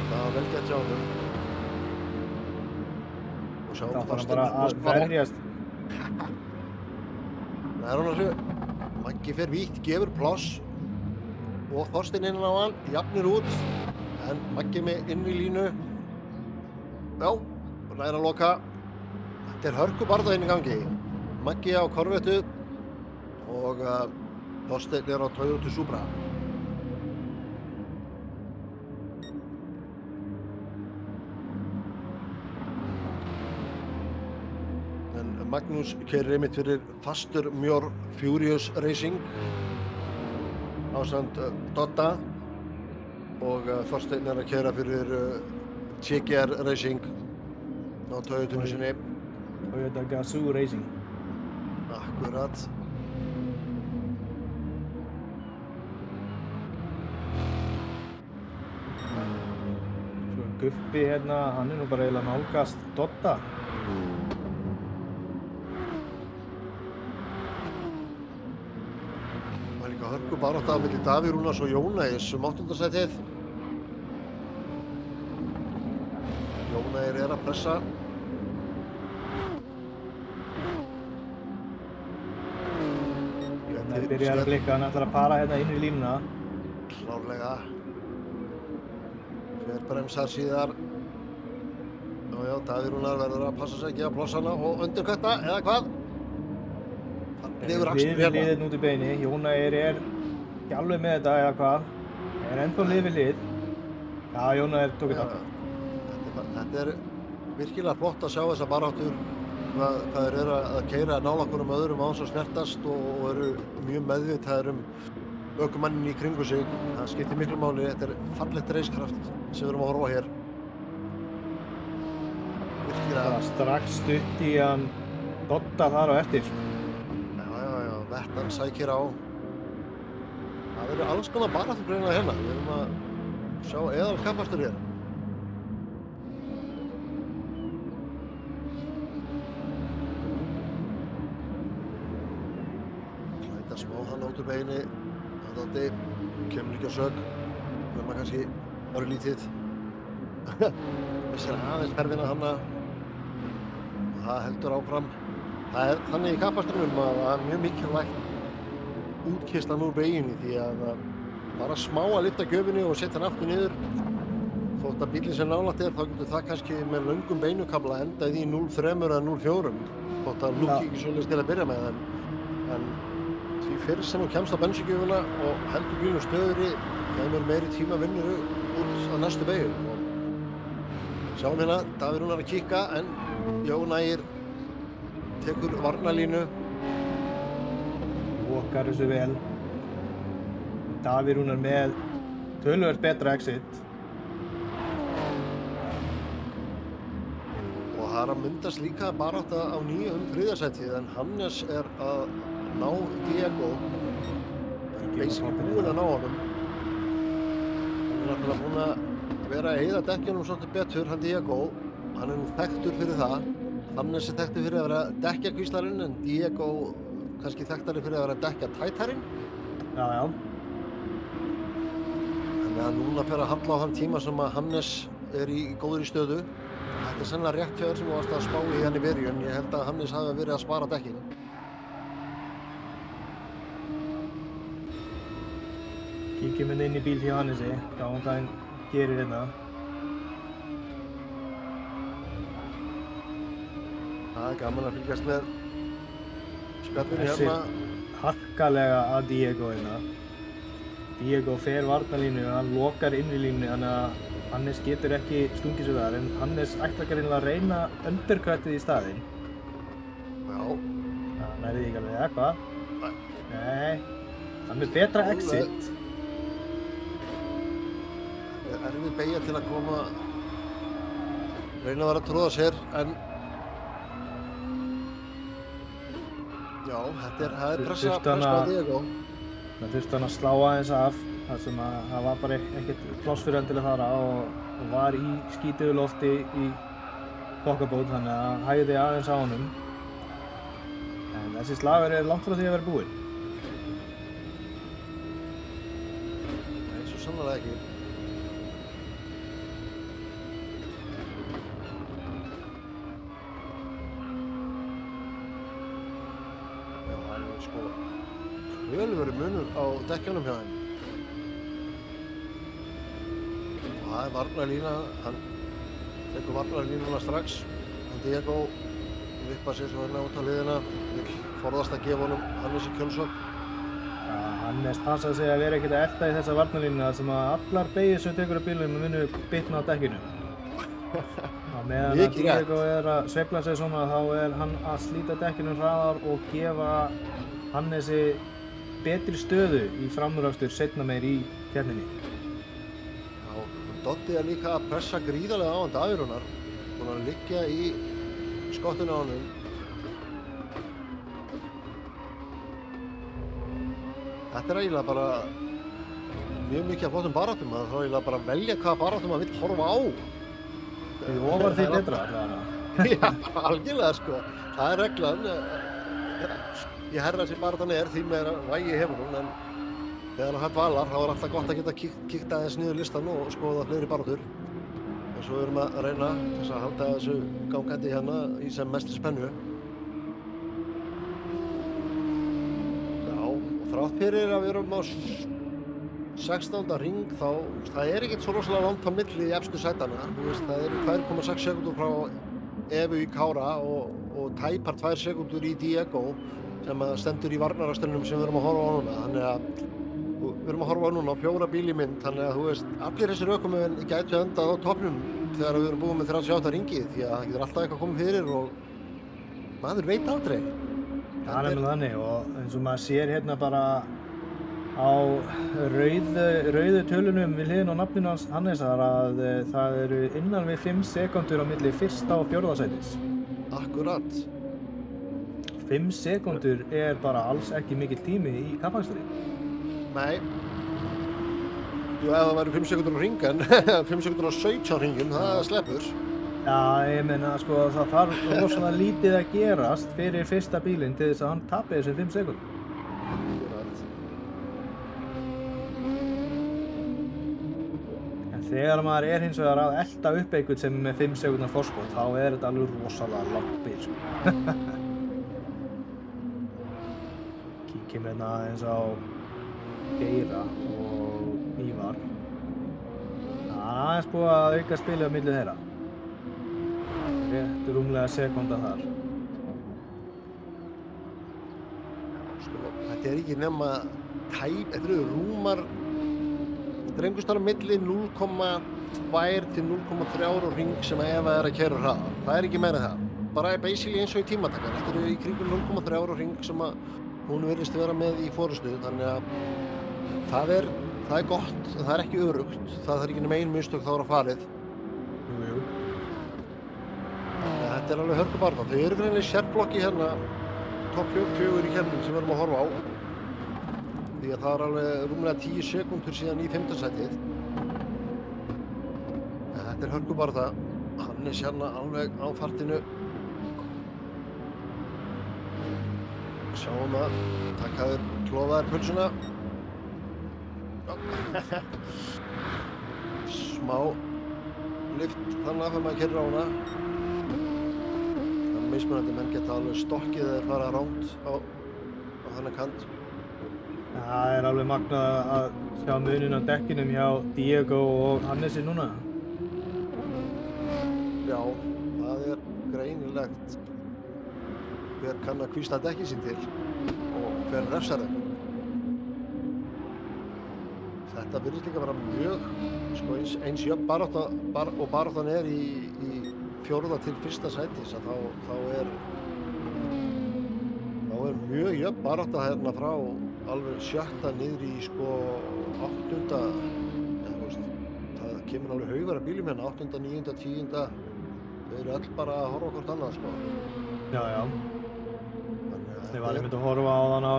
[SPEAKER 2] Það var vel gert hjá honum. Og sjáum
[SPEAKER 1] Það þarf hann
[SPEAKER 2] Þorsteinn
[SPEAKER 1] bara
[SPEAKER 2] Magnús
[SPEAKER 1] að verjast.
[SPEAKER 2] Það er hann að segja. Maggi fer vítt, gefur pláss og Þorsteinn innan á hann, jafnir út en Maggi með inn í línu. Já, og næra að loka. Þetta er hörkubarða inn í gangi. Maggi á Corvettu og Þorsteinn á Toyota Supra. En Magnús keyrir einmitt fyrir Fastur Mjór Furious Racing ásamt Dodda og Þorsteinn að keyra fyrir TGR Racing á Toyotunni sinni.
[SPEAKER 1] Toyota Gazoo Racing.
[SPEAKER 2] Akkurat.
[SPEAKER 1] Svo Guffi hérna, hann nú bara eiginlega nálgast Dodda.
[SPEAKER 2] Það var líka hörkubarátta á milli Davíð Rúnars og Jónæs 8. sætið. Jónæs að pressa.
[SPEAKER 1] Það byrjar að blikka, hann ætlar að fara hérna inn í línuna.
[SPEAKER 2] Klárlega. Fer bremsar síðar. Já, Davíð Rúnar verður að passa sig ekki að plássana og undirkvætta, eða hvað?
[SPEAKER 1] Lið við liðið út í beini. Jónæs ekki alveg með þetta, eða hvað? Ennþá lið við lið. Já, Jónæs tók þetta.
[SPEAKER 2] Þetta virkilega flott að sjá þessa baráttur. Hvað þeir eru að keyra nálægt hvorum öðrum án svo snertast og eru mjög meðvitaðir ökumannin í kringu sig. Það skiptir miklu máli. Þetta fallegt reiskraft sem við erum að horfa á hér. Virkilega.
[SPEAKER 1] Strax stutt í hann Dodda þar á eftir.
[SPEAKER 2] Já, Vettan sækir á. Það eru alls konar baráttur greinilega hérna. Við erum að sjá eðal kappastur hér. Smá hann át úr beginni, hann Doddi kemur ekki á sök, nema kannski örlítið. Missir aðeins ferfina hanna og það heldur áfram. Það þannig í kappakstrinum að það mjög mikilvægt útkistan úr beginni því að bara smá að lyfta gjöfinni og setja hann aftur niður. Þótt að bíllinn sem nálægt þá getur það kannski með löngum beinukabla endað í 0.3 eða 0.4. Þótt að lúki ekki svoleiðis til að byrja með en því fyrr sem hún kemst á bensíngjöfina og heldur bílnum stöðugri þeim meiri tíma vinnur út á næstu beygju. Sjáum hérna, Davíð Rúnar að kíkka en Jónæs tekur varnarlínu.
[SPEAKER 1] Lokar þessu vel. Davíð Rúnar með töluvert betra exit.
[SPEAKER 2] Og það að myndast líka barátta á nýju þriðja sætið en Hannes að ná Diego. Basically búinn að ná honum. Hann náttúrulega búinn að vera að eyða dekkjunum svolítið betur, hann Diego. Hann nú þekktur fyrir það. Hannes þekktur fyrir að vera dekkjakvíslarinn en Diego kannski þekktari fyrir að vera dekkjatætarinn.
[SPEAKER 1] Já.
[SPEAKER 2] Þannig að núna fer að handla á þann tíma sem að Hannes í góðri stöðu. Þetta sennilega rétt hjá þér sem þú varst að spá í hann í byrjun. Ég held að Hannes hafi verið að spara dekkin.
[SPEAKER 1] Kíkjum inn í bíl hjá Hannesi, sjáum hvað hann gerir hérna.
[SPEAKER 2] Það er gaman að fylgjast með spjallinu hérna.
[SPEAKER 1] Harkalega að Diego hérna. Diego fer varnarlínu, hann lokar innri línu, þannig að Hannes getur ekki stungið sér þar, en Hannes ætlar greinilega að reyna undercutið í staðinn.
[SPEAKER 2] Já.
[SPEAKER 1] Það nærði ekki alveg, eða hvað? Nei, hann er betra exit.
[SPEAKER 2] Erfið beygja til að koma, reyna að vera að tróða sér, en já, það er pressa á Diego.
[SPEAKER 1] Það þurfti hann að slá aðeins af, þar sem að það var bara ekkert pláss fyrir hann til að fara og var í skítugu lofti í pokkabót, þannig að hægði aðeins á honum. En þessi slagur er langt frá því að vera búinn.
[SPEAKER 2] Nei, svo sannarlega ekki. Já, það er sko töluveri munur á dekkjunum hjá þeim. Og það er varnarlína, hann tekur varnarlínuna strax. Hann Diego vippar sér svo hérna út á hliðina, vill forðast að gefa honum Hannes í kjölsókn.
[SPEAKER 1] Ja, Hannes passaði sig að vera ekkert að elta í þessa varnarlínu þar sem að allar beygir sem tekur á bílunum munu bitna á dekkinu. Á meðan að Diego er að sveifla sig svona þá er hann að slíta dekkinu hraðar og gefa Hannesi betri stöðu í framúrakstur seinna meir í keppninni.
[SPEAKER 2] Já, Dotti er líka að pressa gríðarlega á hann Davíðrunar, búinn að liggja í skottinu á honum. Þetta er eiginlega bara mjög mikið af flottum baráttum, maður þarf eiginlega bara að velja hvaða baráttum maður vill horfa á.
[SPEAKER 1] Því ofar því betra allavega.
[SPEAKER 2] Já, algjörlega sko, það er reglan. Ég herra sem baráttan er, því meira vægi hefur hún, en þegar hann hægt valar þá er alltaf gott að geta kíkt aðeins niður listan og skoða fleiri baráttur. En svo erum að reyna þess að halda þessu gangandi hérna í sem mestri spennu. Já, og þrátt fyrir að við erum á 16. hring þá, það er ekkert svo rosalega langt á milli í efstu sætana. Það eru 2,6 sekúndur frá Evu í Kára og tæpar 2 sekúndur í Diego sem stendur í varnarastönnum sem við erum að horfa á núna. Þannig að við erum að horfa á núna á 4 bíl í mynd, þannig að þú veist, allir þessir ökumenn gætu endað á toppnum þegar við erum búin með 38 ringi, því að það getur alltaf eitthvað komið fyrir og maður veit aldrei.
[SPEAKER 1] Það er nefnilega þannig og eins og maður sér hérna bara á rauðu tölunum við hliðina á nafninu hans Hannesar að það eru innan við 5 sekúndur á milli fyrsta og fjórða sætis.
[SPEAKER 2] Akkurat.
[SPEAKER 1] 5 sekúndur er bara alls ekki mikill tími í kappakstri.
[SPEAKER 2] Nei. Jú, ef það væri 5 sekúndur á hring en 5 sekúndur á 17 hringum, það sleppur.
[SPEAKER 1] Já, ég meina sko það þarf rosalega lítið að gerast fyrir fyrsta bílinn til þess að hann tapi þessum 5 sekúndum. En þegar maður er hins vegar að elta upp einhvern sem er með 5 sekúndar forskot, þá er þetta alveg rosalega langt bil, sko. Kíkjum hérna aðeins á Geira og Ívar. Það er búið að auka spilið á milli þeirra. Rétt rúmlega sekúnda þar.
[SPEAKER 2] Sko, þetta er ekki nema þetta eru rúmar, þetta er einhvers staðar á milli 0,2 til 0,3 á hring sem Eva er að keyra hraða. Það er ekki meira það. Bara basically eins og í tímatakar. Þetta eru í kringum 0,3 á hring sem að hún virðist vera með í forystu, þannig að það er gott, en það er ekki örugt. Það er ekki nema ein mistök þá er að farið.
[SPEAKER 1] Jú.
[SPEAKER 2] Þetta er alveg hörkubarða. Þau eru greinilega í sérflokki hérna, topp 44 í keppninni sem við erum að horfa á. Því að það er alveg rúmlega 10 sekúndur síðan í 5. sætið. Þetta er hörkubarða. Hannes hérna alveg á fartinu. Sjáum að takkaður klófaður pulsuna. Smá lift þannig að maður keyrir á hana. Þannig mismunandi menn geta alveg stokkið eða fara ránt á þennan kant.
[SPEAKER 1] Það er alveg magnað að sjá munin á dekkinum hjá Diego og Hannesi núna.
[SPEAKER 2] Já, það er greinilegt hver kann að kvísla dekkin sín til og hver refsar þeim. þetta virðist líka vera mjög sko, eins jöfn baráttan er í 4. til 1. sætis að þá er mjög jöfn barátta hérna frá alveg 7. niður í sko 8. Það kemur alveg haugar af bílum hérna 8., 9., 10. Þau eru öll bara að horfa hvort annað sko.
[SPEAKER 1] Já. Ég var einmitt að horfa á þann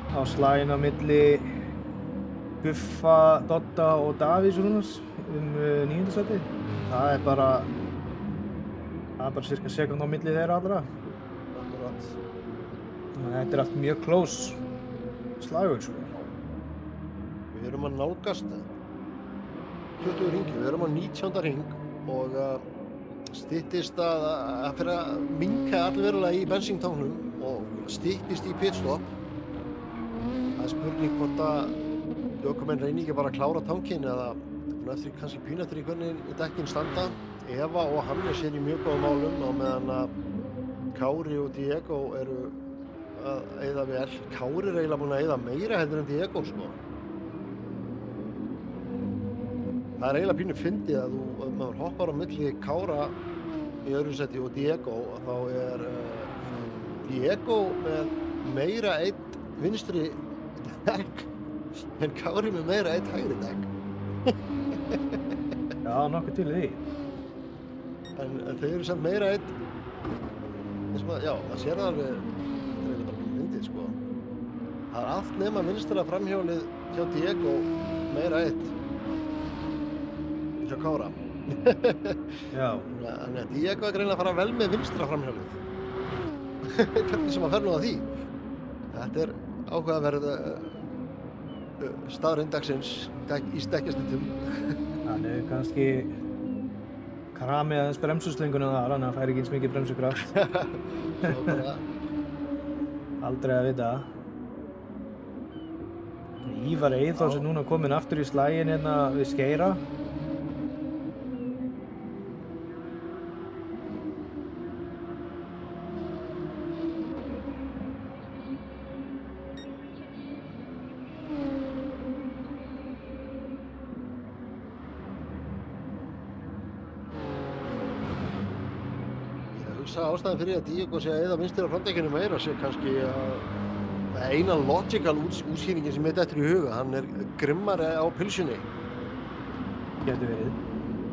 [SPEAKER 1] á slaginn á milli Buffa, Dodda og Davís Rúnars 9. sæti. Það er bara cirka sekúnd á milli þeirra allra.
[SPEAKER 2] Akkurat.
[SPEAKER 1] Þetta er allt mjög close slagur sko.
[SPEAKER 2] Við erum að nálgast 20 hringi, við erum á 19. hring og styttist að fyrir að minnka allverulega í bensíntáknum og styttist í pitstop. Það er spurning hvort að ökumenn reyni ekki bara að klára tankinn eða kannski pínu eftir í hvernig dekkin standa. Eva og Hannes í mjög góðum málum á meðan að Kári og Diego eru að eyða vel. Kári er eiginlega búinn að eyða meira heldur en Diego sko. Það er eiginlega pínu fyndið að ef maður hoppar á milli Kára í öðru seti og Diego þá er Diego með meira einn vinstri dekk en Kári með meira einn hægri dekk.
[SPEAKER 1] Já, nokkuð til því.
[SPEAKER 2] En þau eru samt meira einn já, það sér það alveg þetta er eiginlega bara pínu fyndið sko. Það er allt nema vinstra framhjólið hjá Diego meira einn hjá Kára.
[SPEAKER 1] Já.
[SPEAKER 2] Þannig að Diego er greinilega að fara vel með vinstra framhjólið. Hvernig sem að fer nú að því. Þetta er áhugaverð staðreynd dagsins í stekkjasnitum.
[SPEAKER 1] Hann er kannski kramið aðeins bremsuslinguna þar, hann fær ekki eins mikið bremsukraft. Aldrei að vita. Ívar Eyþórs er núna kominn aftur í slaginn hérna við Skeira.
[SPEAKER 2] Ástæðan fyrir að Diego sé að eyða vinstri á framdekkinu meira sé kannski að eina logical útskýringin sem mitt eftir í huga, hann er grimmari á pylsunni.
[SPEAKER 1] Getur verið.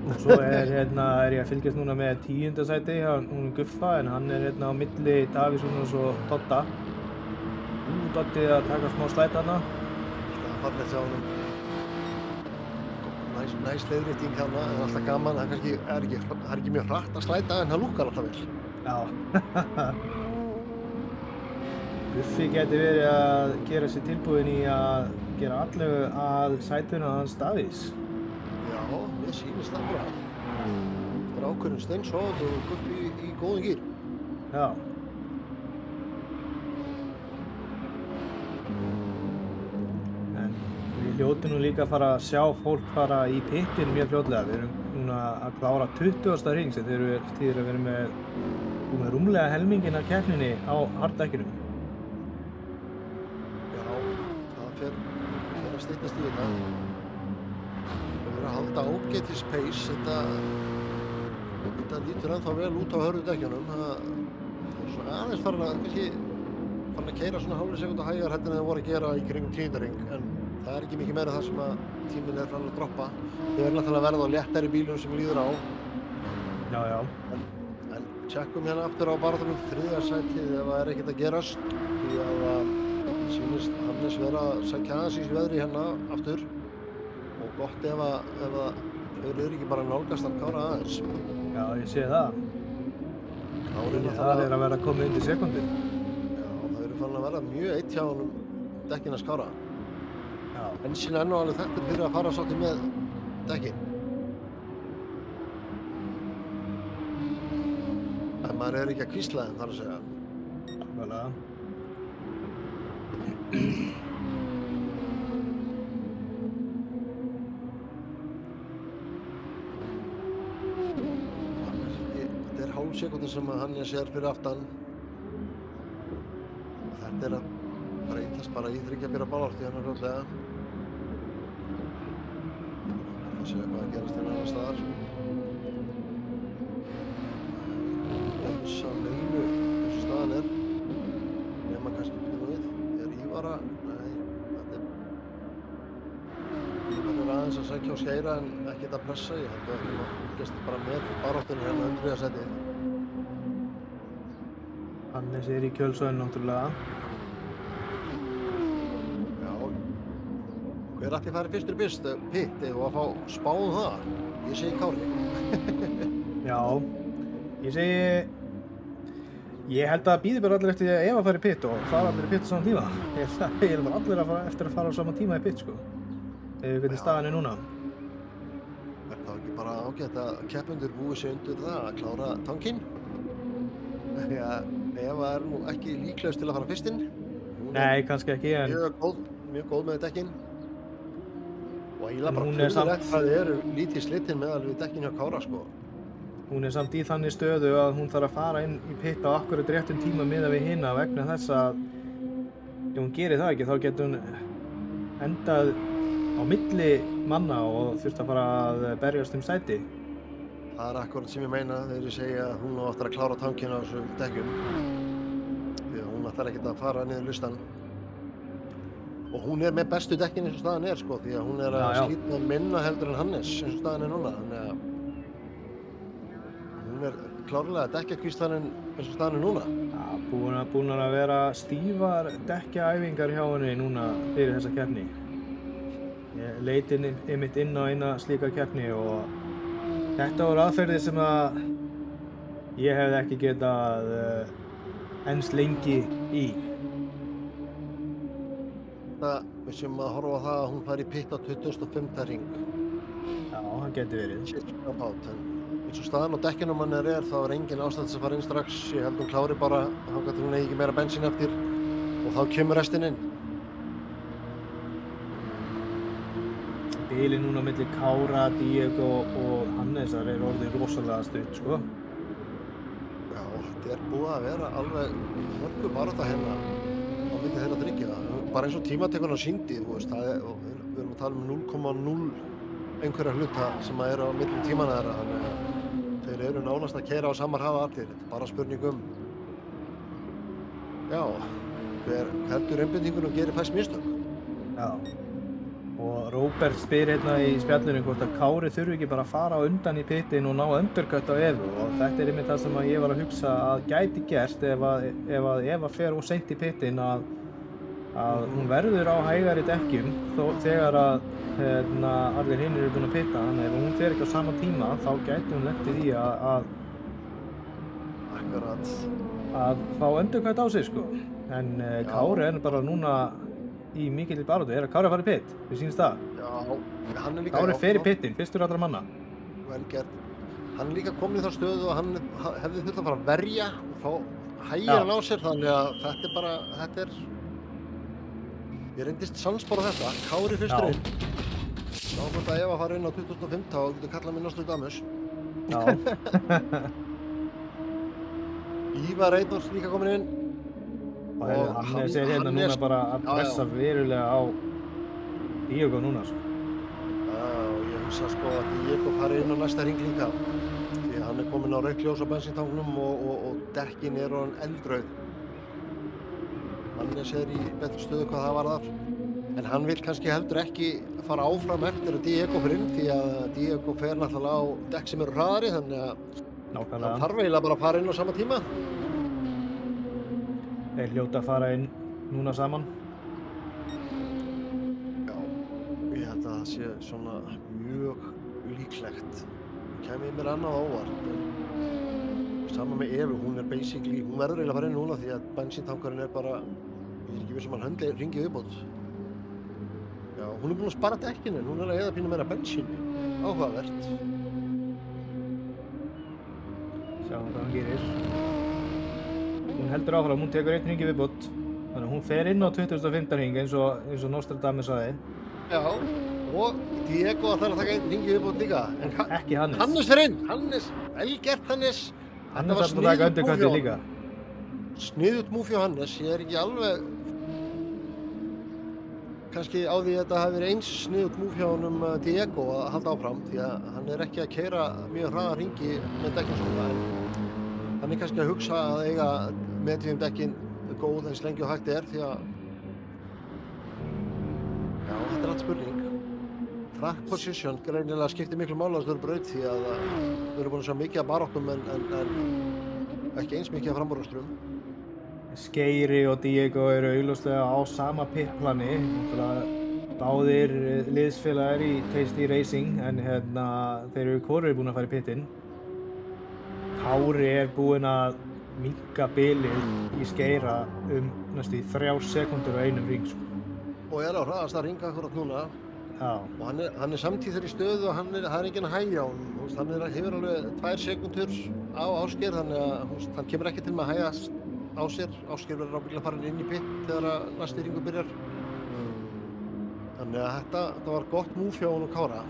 [SPEAKER 1] Og svo er ég að fylgjast núna með 10. sæti hjá hún Guffa en hann er á milli Davís Rúnars og Dodda. Doddi að taka smá slæt þarna.
[SPEAKER 2] Það er fallegt hjá honum. Næs leiðrétting þarna, en alltaf gaman, það er ekki mjög hratt að slæta en það lúkkar alltaf vel.
[SPEAKER 1] Já. Guffi geti verið að gera sér tilbúinn í að gera allegu að sætuna hans Davís.
[SPEAKER 2] Já, mér sýnist það bara. Strákurinn steinsofandi og Guffi í góðum gír.
[SPEAKER 1] Já. En við hljótum nú líka að fara að sjá fólk fara í pittin mjög fljótlega. Við erum núna að klára 20. hring sem þeir eru tíðir að vera með rúmlega helminginn af keppninni á hardekkinum.
[SPEAKER 2] Já, það fer að styttast í þetta. Það verður að halda ágætis pace. Þetta lítur ennþá vel út á hörðu dekkjunum. Það er svona aðeins farin að keyra svona hálfri sekúndu hægar heldur en það voru að gera í kringum 10. hring. En það er ekki mikið meira þar sem að tíminn er farin að droppa. Þau verður náttúrulega að verða á léttari bílum sem líður á.
[SPEAKER 1] Já.
[SPEAKER 2] En tjekkum hérna aftur á baráttunum 3. sætið ef það er ekkert að gerast. Því að sýnist Hannes vera að sækja aðeins í veðri hérna aftur. Og gott ef þau eru ekki bara nálgast að Kára aðeins.
[SPEAKER 1] Já, ég sé það. Það er að vera komið undir sekundu.
[SPEAKER 2] Já, það eru farin að verða mjög eitt hjá honum dekkin að Kára.
[SPEAKER 1] Já.
[SPEAKER 2] En síðan er nú alveg þekktur fyrir að fara svolítið með dekkin. En maður er ekki að hvísla þeim þar að segja.
[SPEAKER 1] Nákvæmlega. Þetta er hálf sekúnda sem að Hannes er fyrir aftan. Þetta er að breytast bara í 3 bíla baráttu hérna fljótlega.
[SPEAKER 2] að segja hvað gerast hérna annars staðar. Jensa Leinu, eins og staðan er. Nema kannski býðum við. Ívara? Nei, þetta er aðeins að sækja á Skeira en ekkert að pressa. Ég held að það fylgjast bara með baráttunni hérna 100. sæti.
[SPEAKER 1] Hannes í kjölsvæðinu náttúrulega.
[SPEAKER 2] Já. Hver ætti að fara fyrstur í pitt ef að fá spáðum það? Ég segi Kári.
[SPEAKER 1] Já, ég held að býði bara allir eftir að Eva fari í pitt og fara allir í pitt á saman tíma. Ég held bara allir að fara eftir að fara á saman tíma í pitt, sko. Eða hvernig staðan er núna.
[SPEAKER 2] Er það ekki bara ágætt að keppendur búið sig undir það að klára tankinn? Því að Eva er nú ekki líklegust til að fara fyrstinn.
[SPEAKER 1] Nei, kannski ekki, en
[SPEAKER 2] Mjög góð með dekkin. Og eiginlega bara
[SPEAKER 1] hún er samt-
[SPEAKER 2] furðulegt hvað þið eru lítið slittin meðal við dekkin hjá Kára, sko.
[SPEAKER 1] hún er samt í þannig stöðu að hún þarf að fara inn í pitt á akkurat réttum tíma miðað við hina vegna þess að ef hún gerir það ekki þá getur hún endað á milli manna og þurft að fara að berjast sæti.
[SPEAKER 2] Það er akkurat sem ég meina þegar ég segja að hún á eftir að klára tankinn á þessum dekkjum. Því að hún ætlar ekkert að fara niður listan. Og hún er með bestu dekkin eins og staðan er, sko, því að hún er að slíta minna heldur en Hannes eins og staðan er núna. Þannig að hún er klárlega dekkjakvíslarinn eins og staðan er núna.
[SPEAKER 1] Já, búin að vera stífar dekkjaæfingar hjá henni núna fyrir þessa keppni. Ég leit einmitt inn á eina slíka keppni og þetta voru aðferðir sem að ég hefði ekki getað enst lengi í.
[SPEAKER 2] Við séum að horfa á það að hún fari í pitt á 25. hring.
[SPEAKER 1] Já, það geti verið.
[SPEAKER 2] Cirka bát, en eins og staðan á dekkjunum hann er þá er engin ástæð þess að fara inn strax. Ég held hún klári bara þangað til hún eigi ekki meira bensín eftir og þá kemur restin inn.
[SPEAKER 1] Bilið núna milli Kára, Diego og Hannesar er orðið rosalega stutt, sko.
[SPEAKER 2] Já, þetta er búið að vera alveg hörku barátta hérna á milli þeirra þriggja. Bara eins og tímatekurinn sýndi, þú veist, við erum að tala um 0,0 einhverja hluta sem að eru á millum tímanna þeirra, þannig að þeir eru nánast að keyra á sama hraða allir. Þetta er bara spurning já, hver heldur einbeitingunum og gerir fæst mistök.
[SPEAKER 1] Já. Og Róbert spyr hérna í spjallinu hvort að Kári þurfi ekki bara að fara á undan í pittin og ná undercut á Evu og þetta er einmitt það sem að ég var að hugsa að gæti gerst ef Eva fer of seint í pittin að hún verður á hægari dekkjum þegar að allir hinir eru búin að pitta, þannig ef hún fer ekki á sama tíma þá gæti hún lent í því að fá undercut á sig, sko. En Kári er bara núna í mikilli baráttu. Er að Kári að fara í pitt? Við sýnist það?
[SPEAKER 2] Já, hann er líka...
[SPEAKER 1] Kári fer í pittin, fyrstur allra manna.
[SPEAKER 2] Vel gert. Hann er líka komin í þá stöðu og hann hefði þurft að fara að verja og fá hægir hann á sér, þannig að þetta er... Ég reyndist sannspár á þetta. Kári fyrstur inn. Þá hvort að Eva fara inn á 2005 þá getur kallað mig Nostradamus.
[SPEAKER 1] Já.
[SPEAKER 2] Ívar Reynolds líka komin inn.
[SPEAKER 1] Og Hannes er hérna núna bara að pressa verulega á Diego núna, sko.
[SPEAKER 2] Já, og ég hugsa sko að Diego fari inn á næsta hring líka. Því hann er kominn á rautt ljós á bensíntanknum og dekkin er orðin eldrauð. Hannes er í betri stöðu hvað það varðar. En hann vil kannski heldur ekki fara áfram eftir að Diego fer inn því að Diego fer náttúrulega á dekk sem eru hraðari, þannig að hann þarf eiginlega bara að fara inn á sama tíma.
[SPEAKER 1] Þeir hljóta að fara inn núna saman.
[SPEAKER 2] Já, ég held að það sé svona mjög líklegt. Kæmi mér annað á óvart. Sama með Evu, hún er basically, hún verður eiginlega að fara inn núna því að bensíntankurinn er bara, ég er ekki viss um hann hringi viðbót. Já, hún er búin að spara dekkinu en hún er að eyða pínu meira bensíni. Áhugavert.
[SPEAKER 1] Sjáum hvað hann gerir. Hún heldur áfram, hún tekur einn hring í viðbót. Þannig að hún fer inn á 25. hring eins og Nostradamus sagði.
[SPEAKER 2] Já, og Diego ætlar að taka einn hring í viðbót líka. En
[SPEAKER 1] ekki Hannes.
[SPEAKER 2] Hannes fer inn! Hannes! Vel gert Hannes!
[SPEAKER 1] Hannes ætlar að taka undercutið líka.
[SPEAKER 2] Sniðugt múf hjá Hannes, ég er ekki alveg... kannski á því að þetta hafi verið eins sniðugt múf hjá honum Diego að halda áfram því að hann ekki að keyra mjög hraða hringi með dekkin svona en hann kannski að hugsa að eiga medium dekkin góð eins lengi og hægt því að já, þetta allt spurning. Track position greinilega skiptir miklu máli á þessari braut því að við erum búin að sjá mikið af baráttum en ekki eins mikið af framúrakstrum.
[SPEAKER 1] Skeiri og Diego eru augljóslega á sama pitplani, báðir liðsfélagar í Tasty Racing en þeir eru hvorir búin að fara í pitinn. Kári búinn að minnka bilið í Skeira næstu 3 sekúndur á einum hring.
[SPEAKER 2] Og á hraðasta hring akkurat núna.
[SPEAKER 1] Já.
[SPEAKER 2] Og hann samtíð þeirri stöðu og það enginn að hægja á honum. Hann hefur alveg 2 sekúndur á Ásgeir þannig að hann kemur ekki til með að hægjast á sér. Ásgeir verður ábyggilega farin inn í pitt þegar næsti hringur byrjar. Þannig að þetta var gott múf hjá honum Kára.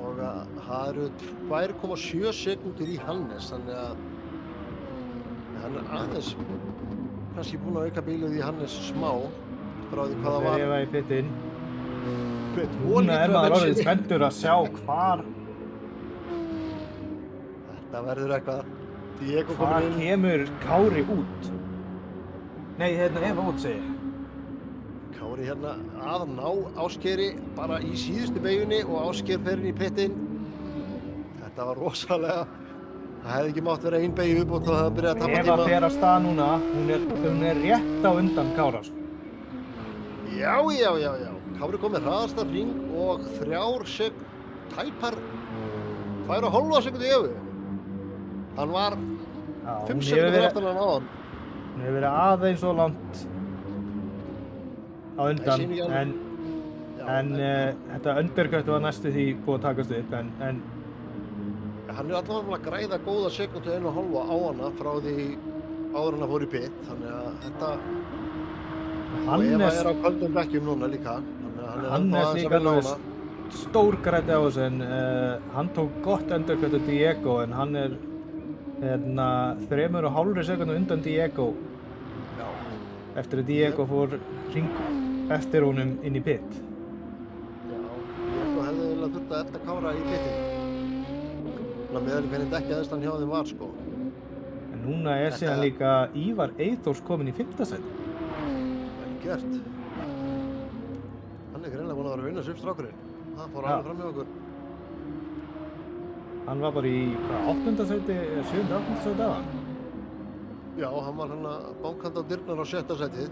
[SPEAKER 2] Og það eru 2,7 sekúndur í Hannes þannig að hann aðeins kannski búinn að auka bílið í Hannes smá frá því hvað það var.
[SPEAKER 1] Þegar ég var í pittinn. Núna maður orðið spenntur að sjá hvar
[SPEAKER 2] þetta verður eitthvað.
[SPEAKER 1] Hvar kemur Kári út? Nei, ef út segir.
[SPEAKER 2] Kári að ná Ásgeiri bara í síðustu beygjunni og Ásgeir fer inn í pittinn. Þetta var rosalega. Það hefði ekki mátt vera ein beygju upp og það hefði byrjað að tapa tíma.
[SPEAKER 1] Eva fer af stað núna, hún rétt á undan Kára.
[SPEAKER 2] Já. Kári kom með hraðasta hring og 3 tæpar 2,5 sekúndur í öfu. Hann var 5 sekúndur aftan hann áðan.
[SPEAKER 1] Hún hefur verið aðeins og langt á undan, en þetta undercut var næstu því búið að takast upp, en
[SPEAKER 2] hann allavega búinn að græða góða sekundu 1,5 á hana frá því áður hann fór í pit, þannig að þetta og Eva á köldum bekkjum núna líka,
[SPEAKER 1] Hannes líka stórgræddi á þessu, en hann tók gott undercut af Diego, en hann 3,5 sekúndur undan Diego eftir að Diego fór hring eftir honum inn í pit.
[SPEAKER 2] Já, Diego hefði eiginlega þurft að elta Kára í pitinn. Meðal hvernig dekkjaðistan hjá þeim var, sko.
[SPEAKER 1] En núna síðan líka Ívar Eyþórs kominn í 5. sæti.
[SPEAKER 2] Vel gert. Hann greinilega búinn að vera að vinna strákurinn. Það fór alveg fram hjá okkur.
[SPEAKER 1] Hann var bara í 8. sæti, 7. 8. sæti aðan.
[SPEAKER 2] Já, hann var bankandi á dyrnar á 7. sætið.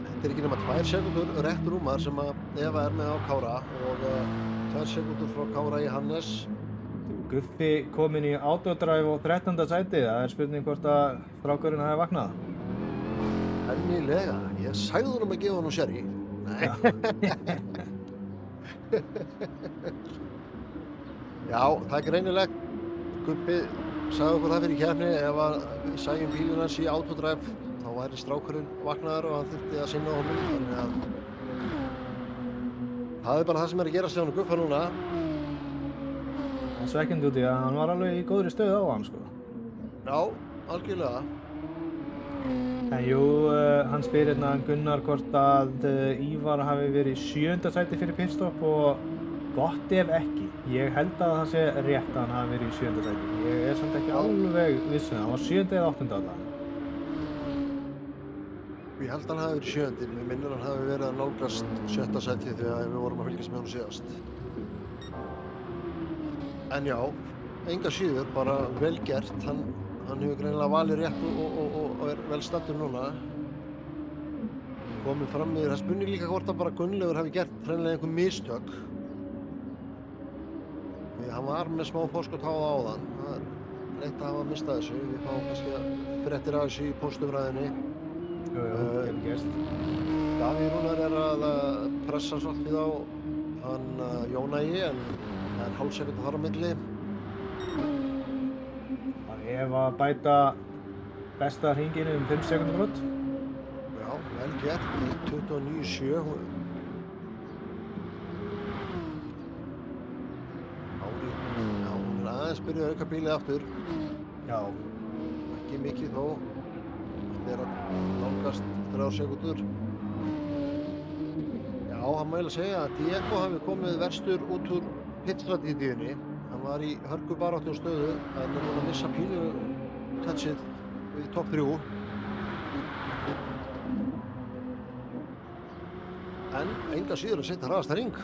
[SPEAKER 2] Þetta ekki nema 2 sekúndur rétt rúmar sem að Eva með á Kára og 2 sekúndur frá Kára í Hannes.
[SPEAKER 1] Guffi kominn í autodrive á 13. sæti. Það spurning hvort að strákurinn hafi vaknað.
[SPEAKER 2] Hennilega. Ég sagði honum að gefa honum sherry. Nei. Já, það greinilegt. Guffi sagði okkur það fyrir keppni ef að við sæjum bílinn hans í autodrive þá væri strákurinn vaknaður og hann þurfti að sinna honum, þannig að það bara það sem að gerast hjá honum Guffa núna.
[SPEAKER 1] Það er svekkjandi út í að hann var alveg í góðri stöðu á hann, sko.
[SPEAKER 2] Já, algjörlega.
[SPEAKER 1] En jú, hann spyr Gunnar hvort að Ívar hafi verið í 7. sæti fyrir pitstop og gott ef ekki. Ég held að það sé rétt að hann hafi verið í 7. sæti. Ég samt ekki alveg vissun, hann var 7. eða 8. allavega.
[SPEAKER 2] Ég held að hann hafi verið 7. Mér minnir hann hafi verið að nálgast 7. sæti þegar við vorum að fylgjast með hann síðast. En já, enga síður, bara vel gert. Hann hefur greinilega valið rétt og vel staddur núna. Komið fram yfir, það spurning líka hvort að bara Gunnlaugur hafi gert hreinlega einhver mistök. Því hann var með smá forskot á það áðan. Það er leitt að hafa mistað þessu. Við fáum kannski fréttir af þessu í póstumræðinni.
[SPEAKER 1] Jú, hefur gerst.
[SPEAKER 2] Davíð Rúnar að pressa svolítið á hann Jónægi en það er hálf sekúndu þar á milli.
[SPEAKER 1] Ef að bæta besta hringinu 5 sekúndur brott.
[SPEAKER 2] Já, vel gert. 29,7. Já, hún aðeins byrjuð að auka bílið aftur.
[SPEAKER 1] Já.
[SPEAKER 2] ekki mikið þó. Þetta að nálgast 3 sekúndur. Já, hann má eiginlega segja að Diego hafi komið verstur út úr pitstrategíunni. Hann var í hörku baráttu og stöðu en er búinn að missa pínu touchið í topp 3. En enga síður að setja hraðasta hring.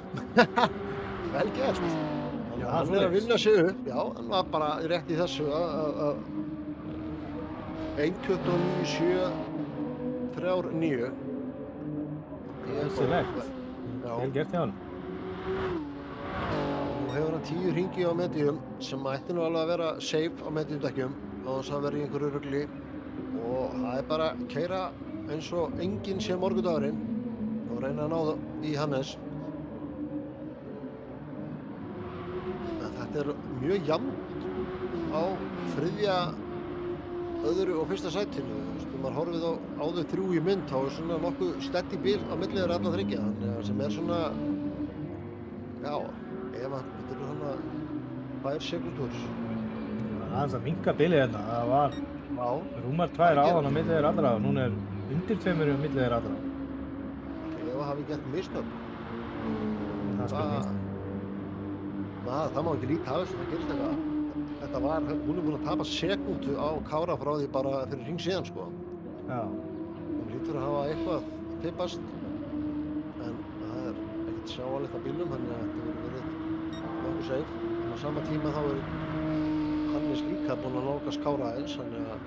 [SPEAKER 2] Vel gert.
[SPEAKER 1] Já,
[SPEAKER 2] Hann að vinna sig upp. Já, hann var bara rétt í þessu að 1:29.7.39.
[SPEAKER 1] Glæsilegt.
[SPEAKER 2] Já.
[SPEAKER 1] Vel gert hjá hann.
[SPEAKER 2] Nú hefur hann 10 hringi á medium sem ætti nú alveg að vera safe á medium dekkjum á þess að vera í einhverju rugli og það er bara að keyra eins og enginn sé morgundagurinn og reyna að ná það í Hannes. En þetta er mjög jafnt á þriðja, öðru og fyrsta sætinu. Maður horfið á þau 3 í mynd, þá er svona nokkuð steady bil á milli þeirra alla þriggja, sem er svona, já, ef að þetta eru svona 2 sekúndur.
[SPEAKER 1] Aðeins að minnka bilið hérna, það var rúmar 2 áðan á milli þeirra allra og núna er undir 2 á milli þeirra allra.
[SPEAKER 2] Ef að hafi gert mistök.
[SPEAKER 1] Það spilnist.
[SPEAKER 2] Það má ekki líta af þessu, það gerist eitthvað. Þetta var, hún er búin að tapa sekúndu á Kára frá því bara fyrir hring síðan, sko.
[SPEAKER 1] Já.
[SPEAKER 2] Hún hlýtur að hafa eitthvað tippast, en það er ekkert sjáanlegt á bílnum, þannig að þetta verður verið nokkuð safe. En á sama tíma þá er Hannes líka búinn að nálgast Kára aðeins, þannig að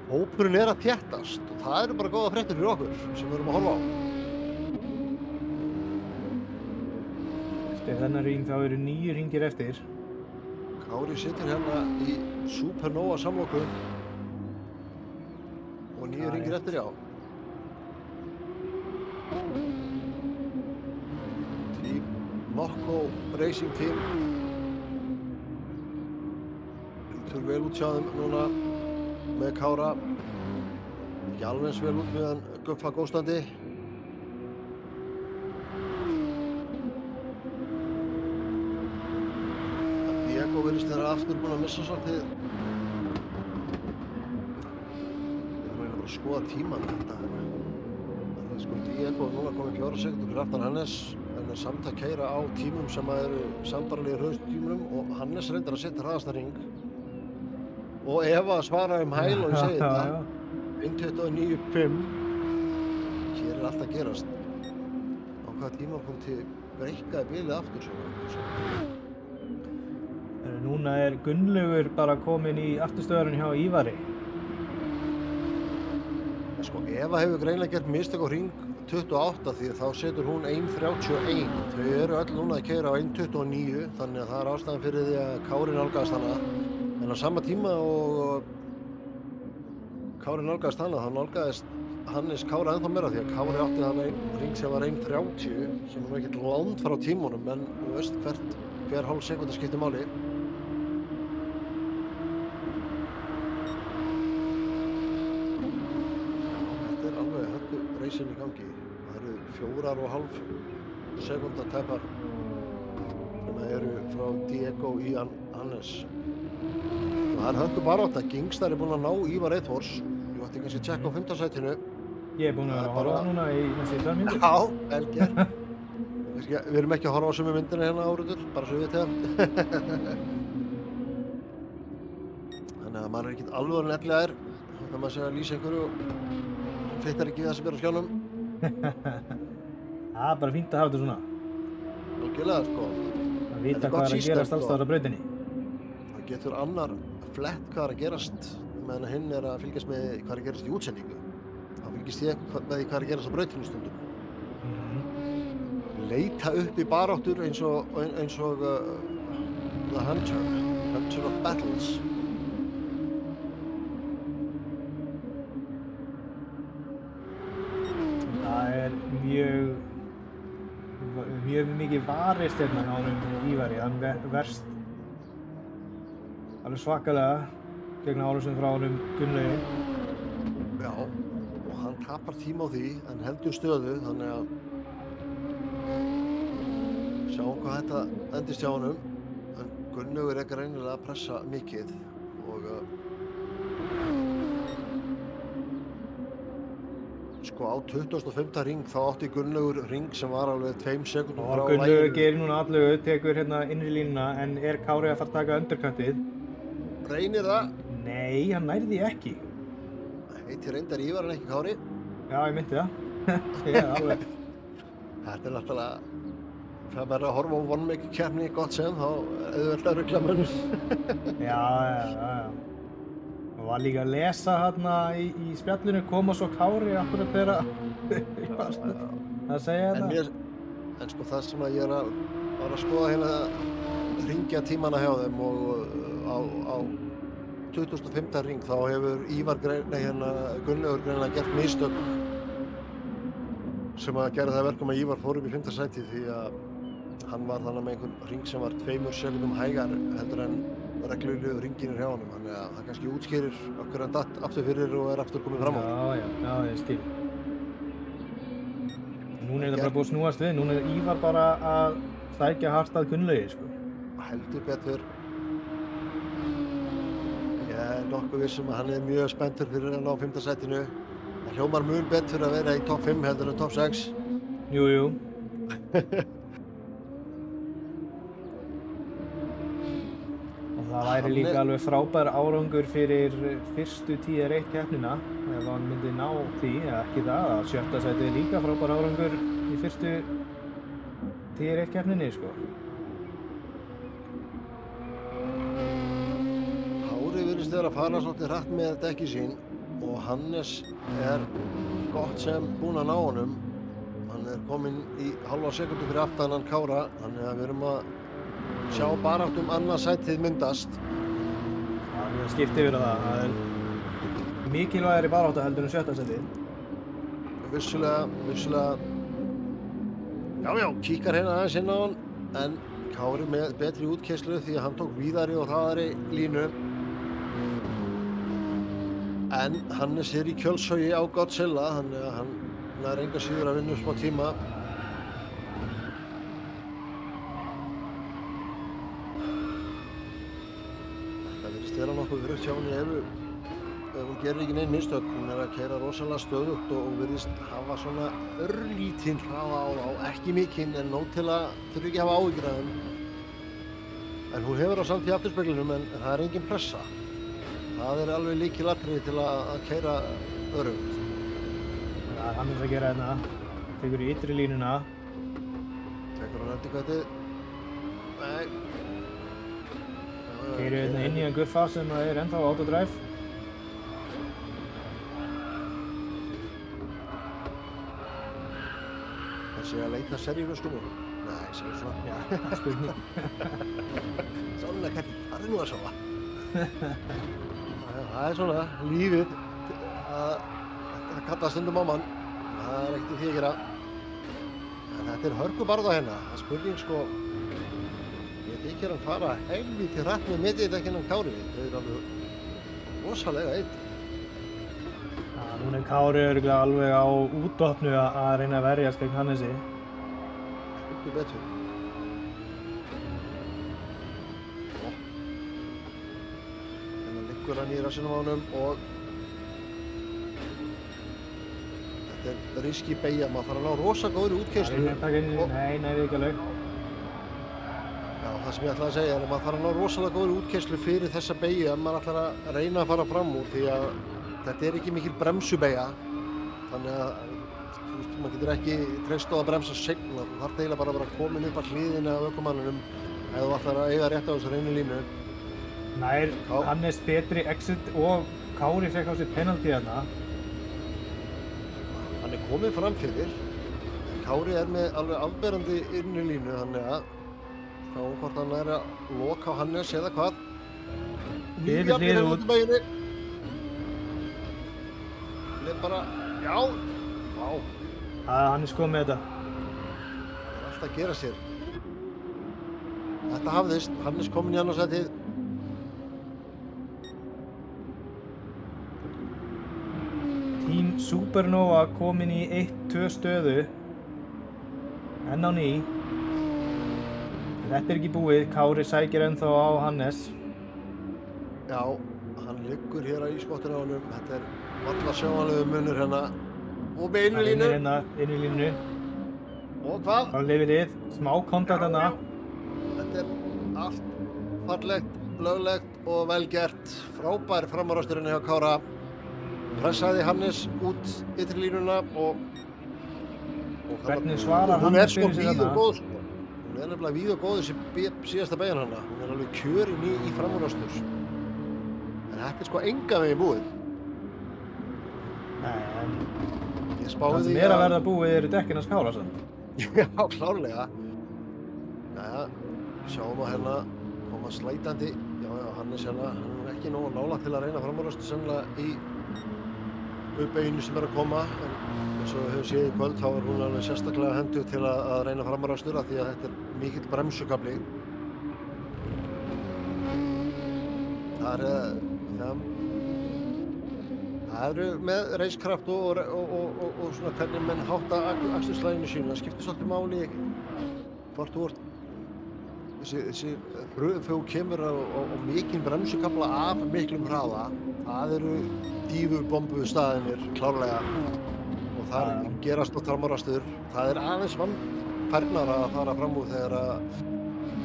[SPEAKER 2] hópurinn er að þéttast og það eru bara góða fréttir fyrir okkur sem við erum að horfa á.
[SPEAKER 1] Eftir þennan hring þá eru 9 hringir eftir.
[SPEAKER 2] Kári situr hérna í Supernova samloku og 9 hringir eftir, já. Team Nokko Racing Team lítur vel út hjá þeim núna með Kára. Ekki alveg eins vel út með hann Guffa góðstandi. Diego virðist þeirra aftur búinn að missa svolítið. Ég þarf eiginlega bara að skoða tímann þetta. Það er sko Diego núna komið 4 sekúndur fyrir aftan Hannes en er samt að keyra á tímum sem eru sambærilegir hraðtímum og Hannes reyndar að setja hraðasta hring. Og Eva svara hæl og ég segi þetta. 1:29.5. Hér er allt að gerast. Á hvaða tímapunkti breikkaði bilið aftur svona.
[SPEAKER 1] Núna er Gunnlaugur bara kominn í afturstöðarinn hjá Ívari.
[SPEAKER 2] Sko, Eva hefur greinilega gert mistök á hring 28 því þá setur hún 1:31. Þau eru öll núna að keyra á 1:29 þannig að það er ástæðan fyrir því að Kári nálgast hana. En á sama tíma og Kári nálgast hana þá nálgaðist Hannes Kára ennþá meira því að Kári átti hana hring sem var 1:30 sem er ekkert langt frá tímunum en þú veist hver hálf sekúnda skiptir máli. Racing í gangi. Það eru 4,5 sekúnda tæpar sem eru frá Diego í Hannes. Það er hörku barátta. Gingstar er búinn að ná Ívar Eithors. Ég ætti kannski að tjekka á 5. sætinu.
[SPEAKER 1] Ég er búinn að vera að horfa núna í næstu 2 mínútur.
[SPEAKER 2] Já, vel gert. Við erum ekki að horfa á sömu myndina hérna áriður, bara svo við tegum. Þannig að maður er ekkert alveg nefnilegar. Þannig að maður segja að lýsa einhverju og fittar ekki við það sem er á skjánum.
[SPEAKER 1] Það er bara fínt að hafa þetta svona.
[SPEAKER 2] Algjörlega, sko.
[SPEAKER 1] Að vita hvað er að gerast alls staðar á brautinni.
[SPEAKER 2] Það getur annar flett hvað er að gerast meðan hinn er að fylgjast með hvað er að gerast í útsendingu. Það fylgist ég með því hvað er að gerast á brautinu stundum. Leita upp í baráttur eins og The Hunter of Battles.
[SPEAKER 1] Það er mjög mikið varist hérna á honum Ívari. Hann verst alveg svakalega gegn árásum frá honum Gunnlaugi.
[SPEAKER 2] Já, og hann tapar tíma á því en heldur stöðu þannig að sjáum hvað þetta endist hjá honum. En Gunnlaugur er greinilega að pressa mikið og Sko á 25. ring þá átti Gunnlaugur ring sem var alveg 2 sekúndum frá
[SPEAKER 1] Og Gunnlaugur
[SPEAKER 2] laginu.
[SPEAKER 1] gerir núna allugu, tekur hérna innri línuna, en er Kári að fara að taka undercuttið?
[SPEAKER 2] Reynir það.
[SPEAKER 1] Nei, hann nærði því ekki.
[SPEAKER 2] Heitir reyndar Ívar en ekki Kári.
[SPEAKER 1] Já, ég myndi það. Já, alveg.
[SPEAKER 2] Þetta náttúrulega, það verður að horfa á vonmikið-keppni gott sem, þá auðvitað að rugla mönnum.
[SPEAKER 1] Já. Og var líka að lesa hérna í spjallinu, koma svo Kári akkurat þegar að segja þetta.
[SPEAKER 2] En sko það sem að ég var að skoða hérna hringja tímana hjá þeim og á 25. ring þá hefur Gunnlaugur greinilega gert mistök sem að gera það verkum að Ívar fór upp í 5. sæti því að hann var þannig með einhvern ring sem var 2 sekúndum hægar heldur en reglulegu ringinu hjá honum, þannig að það kannski útskýrir okkur hann datt aftur fyrir og er aftur komið fram á.
[SPEAKER 1] Já, ég skil. Núna er þetta bara búið að snúast við, núna er Ívar bara að sækja hart að Gunnlaugi, sko.
[SPEAKER 2] Heldur betur. Ég er nokkuð vissum að hann er mjög spenntur fyrir að ná 5. sætinu. Það hljómar mun betur að vera í topp 5 heldur en topp 6.
[SPEAKER 1] Jú. Og það væri líka alveg frábær árangur fyrir fyrstu TR1 keppnina ef hann myndi ná því, eða ekki það, að 7. sæti er líka frábær árangur í fyrstu TR1 keppninni, sko.
[SPEAKER 2] Kári virðist vera að fara svolítið hratt með dekki sín og Hannes er gott sem búinn að ná honum. Hann er kominn í hálfa sekúndu fyrir aftan hann Kára, þannig að við erum að sjá baráttum annað sætið myndast.
[SPEAKER 1] Já, ég skipti yfir það er mikilvægari baráttu heldur en 7. sætið.
[SPEAKER 2] Vissulega. Já, kíkar hérna aðeins inn á hann, en Kári með betri útkeyslu því að hann tók víðari og hraðari línu. En Hannes er í kjölsógi á Godzilla, þannig að hann nær enga síður að vinna upp smá tíma. Þetta virðist vera nokkuð virðist hjá henni ef hún gerir ekki neinn mistök. Hún er að keyra rosalega stöðugt og virðist hafa svona örlítinn hraða á, ekki mikinn en nóg til að þurfi ekki að hafa áhyggjur af þeim. En hún hefur á samt í afturspeglinum en það er engin pressa. Það er alveg lykilatriði til að keyra örugt.
[SPEAKER 1] Það er Hannes að gera hérna, tekur í ytri línuna.
[SPEAKER 2] Tekur hann endurkvættið. Nei.
[SPEAKER 1] Keyrir hérna inn í hann Guffa sem er ennþá á autodrive.
[SPEAKER 2] Þessi að leita serjuflöskunni? Nei, segir svona.
[SPEAKER 1] Já, spurning.
[SPEAKER 2] Svona, Kætti, það er nú að sofa. Það er svona, lífið að kalla stundum á mann. Það er ekkert í því að gera. En þetta er hörkubarða hérna. Það er spurning sko, ég þykir hann fara helvíti hratt með miðjudekkin á Kári. Þau eru alveg rosalega eitt.
[SPEAKER 1] Já, núna er Kári örugglega alveg á útopnu að reyna að verjast gegn Hannesi.
[SPEAKER 2] Heldur betur. Liggur hann í rassinum á honum og þetta er riski beygja, maður þarf að ná rosa góðri útkeyslu.
[SPEAKER 1] Nei, nærði ekki alveg.
[SPEAKER 2] Já, það sem ég ætlaði að segja er að maður þarf að ná rosalega góðri útkeyslu fyrir þessa beygju ef maður ætlar að reyna að fara fram úr því að þetta er ekki mikil bremsubeygja, þannig að maður getur ekki treyst á að bremsa seinna. Þú þarf eiginlega bara að vera komin upp að hliðina af ökumanninum ef þú ætlar að eiga rétt á þessari einu línu.
[SPEAKER 1] Nær Hannes betri exit og Kári fekk á sig penalty þarna.
[SPEAKER 2] Hann er komið fram fyrir. Kári er með alveg afberandi inni línu, þannig að þá hvort hann er að loka á Hannes eða hvað.
[SPEAKER 1] Yfir hlið út.
[SPEAKER 2] Hann er bara, já, vá.
[SPEAKER 1] Hannes kom með þetta.
[SPEAKER 2] Það er alltaf að gera sér. Þetta hafðist, Hannes kominn í annarsætið.
[SPEAKER 1] Team Supernova komin í 1-2 stöðu. Enn á ný. Þetta er ekki búið, Kári sækir ennþá á Hannes.
[SPEAKER 2] Já, hann liggur hér í skottinu á honum. Þetta er varla sjáanlegu munur hérna. og með einu
[SPEAKER 1] Hann er
[SPEAKER 2] línu.
[SPEAKER 1] hérna inn í línu.
[SPEAKER 2] Og hvað?
[SPEAKER 1] Þá lifir þið. Smá kontakt hérna.
[SPEAKER 2] Þetta er allt fallegt, löglegt og vel gert. Frábær framarásturinn hjá Kára. Pressaði Hannes út ytri línuna og
[SPEAKER 1] Hvernig svarar
[SPEAKER 2] hún
[SPEAKER 1] Hannes
[SPEAKER 2] er sko
[SPEAKER 1] fyrir sig
[SPEAKER 2] víð og
[SPEAKER 1] þarna?
[SPEAKER 2] góð sko. Hún er nefnilega víð og góð þessi síðasta beygjan hana. Hún er alveg kjörin í framúrástur. En þetta er sko enga veginn búið.
[SPEAKER 1] Nei, en
[SPEAKER 2] Ég
[SPEAKER 1] það
[SPEAKER 2] spáði
[SPEAKER 1] sem
[SPEAKER 2] því
[SPEAKER 1] er að verða búið eru dekkin að skála sann.
[SPEAKER 2] Já, klárlega. Jæja, sjáum að hérna koma slætandi. Já, Hannes hérna, hann er ekki nógu nálægt til að reyna framúrástur sennilega í uppbeyginu sem er að koma. En eins og við höfum séð í kvöld, þá er hún alveg sérstaklega hentug til að reyna framúrástur af því að þetta er mikill bremsukafli. Það eru með reiskraft og svona hvernig menn hátta aksturslæginu sínu. Það skiptir svolítið máli hvort þú ert þessi þegar þú kemur á mikinn bremsukafla af miklum hraða. Það eru dífubombu staðinir klárlega og þar gerast og framúrástur. Það er aðeins færnara að fara fram úr þegar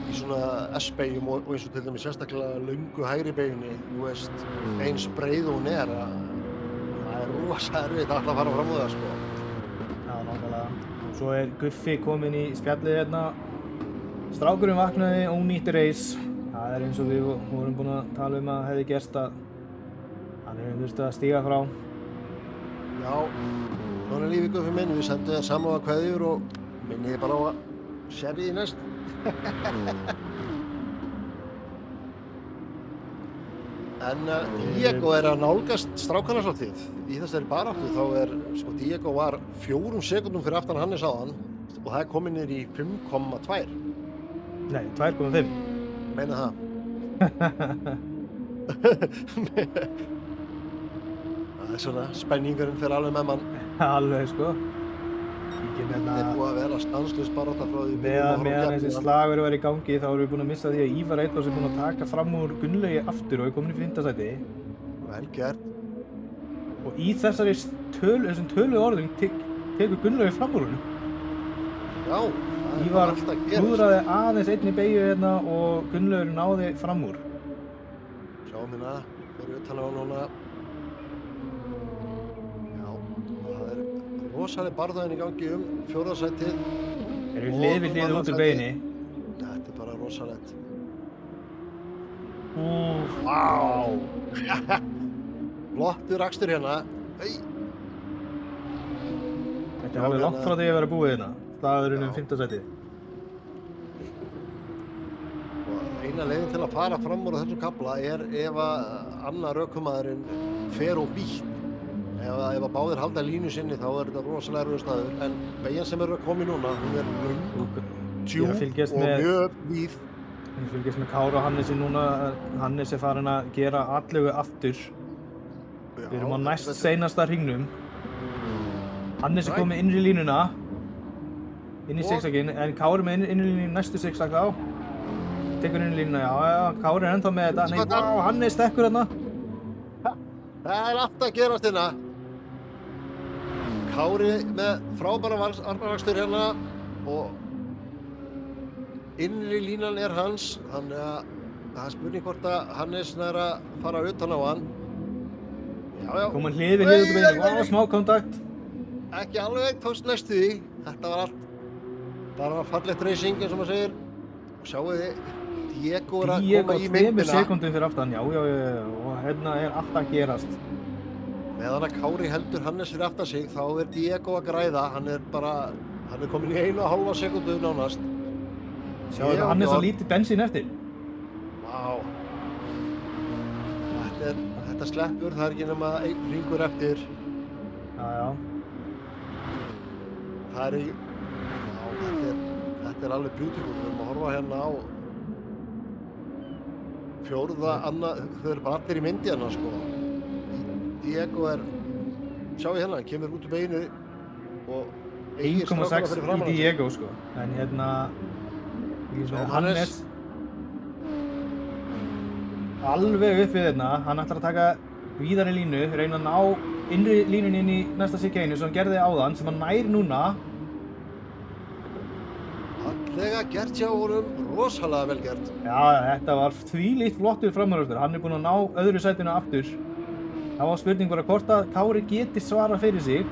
[SPEAKER 2] í svona S-beygjum og eins og til dæmis sérstaklega löngu hægri beygjunni, þú veist, eins breið og hún er að það er rosa erfitt að fara fram úr það sko.
[SPEAKER 1] Já, nákvæmlega. Svo er Guffi kominn í spjallið hérna. Strákurinn vaknaði ónýtt reis. Það er eins og við vorum búin að tala um að hefði gerst að hann hefði þurft að stíga frá.
[SPEAKER 2] Já, svona er lífið Guffi minn. Við sendum það samúða kveðjur og minnið bara á að sérið í næst. En Diego er að nálgast strákana svolítið. Í þessari baráttu þá er, sko, Diego var 4 sekúndum fyrir aftan Hannes áðan og það er komið niður í 5,2.
[SPEAKER 1] Nei, 2,5.
[SPEAKER 2] Meina það. Það er svona, spenningurinn fyrir alveg með mann.
[SPEAKER 1] Alveg, sko. Kíkjum
[SPEAKER 2] Þetta er búið að vera stanslaust barátta frá því
[SPEAKER 1] Meðan þessi slagur var í gangi þá erum við búin að missa því að Ívar Eidvars er búin að taka fram úr Gunnlaugi aftur og er komin í 5. sæti.
[SPEAKER 2] Vel gert.
[SPEAKER 1] Og í þessum töluðu orðum tekur Gunnlaugi fram úr honum.
[SPEAKER 2] Já, það
[SPEAKER 1] Ívar
[SPEAKER 2] alltaf að gerast.
[SPEAKER 1] klúðraði aðeins einni beygju hérna og Gunnlaugur náði fram úr.
[SPEAKER 2] Sjáum hérna, fyrir utan á núna. Já, það er rosaleg barðaðin í gangi 4. sætið.
[SPEAKER 1] Erum við hlið við hlið út úr beyginni.
[SPEAKER 2] Þetta er bara rosalegt.
[SPEAKER 1] Vá!
[SPEAKER 2] Flottur akstur hérna. Hey.
[SPEAKER 1] Þetta er alveg langt frá því að vera búið hérna. Staðurinn 5. sætið.
[SPEAKER 2] Og eina leiðin til að fara fram úr þessum kafla er ef að annar ökumaðurinn fer og býtt. Ef að báðir halda línu sinni þá er þetta rosalega erfiður staður. En beygjan sem er að koma í núna, hún er löng, djúp og mjög víð.
[SPEAKER 1] Ég fylgjast með Kára og Hannesi núna. Hannes er farin að gera allegu aftur. Við erum á næst seinasta hringnum. Hannes er komið innri línuna. Inn í zigzaginn, en Kári með innri línu í næstu zigzag þá. Tekur innri línuna, já, Kári er ennþá með þetta. Nei, vá, Hannes stekkur hérna.
[SPEAKER 2] Það er allt að gerast hérna. Kári með frábæra varnarakstur hérna og innri línan er hans, þannig að það er spurning hvort að Hannes er að fara utan á hann. Já.
[SPEAKER 1] Koma hlið við hlið út úr beyginni, vá, smá kontakt.
[SPEAKER 2] Ekki alveg, tókst næstu því. Þetta var allt bara fallegt racing eins og maður segir. Og sjáu þið, Diego er að koma í myndina.
[SPEAKER 1] 2 sekúndum fyrir aftan, já, og hérna er allt að gerast.
[SPEAKER 2] Meðan að Kári heldur Hannes fyrir aftan sig, þá er Diego að græða. Hann er komin í 1,5 sekúndu nánast.
[SPEAKER 1] Sjáu þetta, Hannes á lítið bensín eftir.
[SPEAKER 2] Vá. Þetta sleppur, það er ekki nema 1 hringur eftir.
[SPEAKER 1] Já.
[SPEAKER 2] Það er þetta er alveg beautiful. Við erum að horfa hérna á 4. annað, þau eru bara allir í myndi hérna sko. Diego er, sjáu hérna, hann kemur út úr beyginu og
[SPEAKER 1] 1,6 í Diego sko, en hérna Hannes alveg upp við hérna, hann ætlar að taka víðari línu, reyna að ná innri línunni inn í næsta chicane sem hann gerði áðan, sem hann nær núna.
[SPEAKER 2] Fallega gert hjá honum, rosalega vel gert.
[SPEAKER 1] Já, þetta var þvílíkt flottur framúrakstur. Hann er búinn að ná öðru sætinu aftur. Það var spurning bara hvort að Kári geti svarað fyrir sig.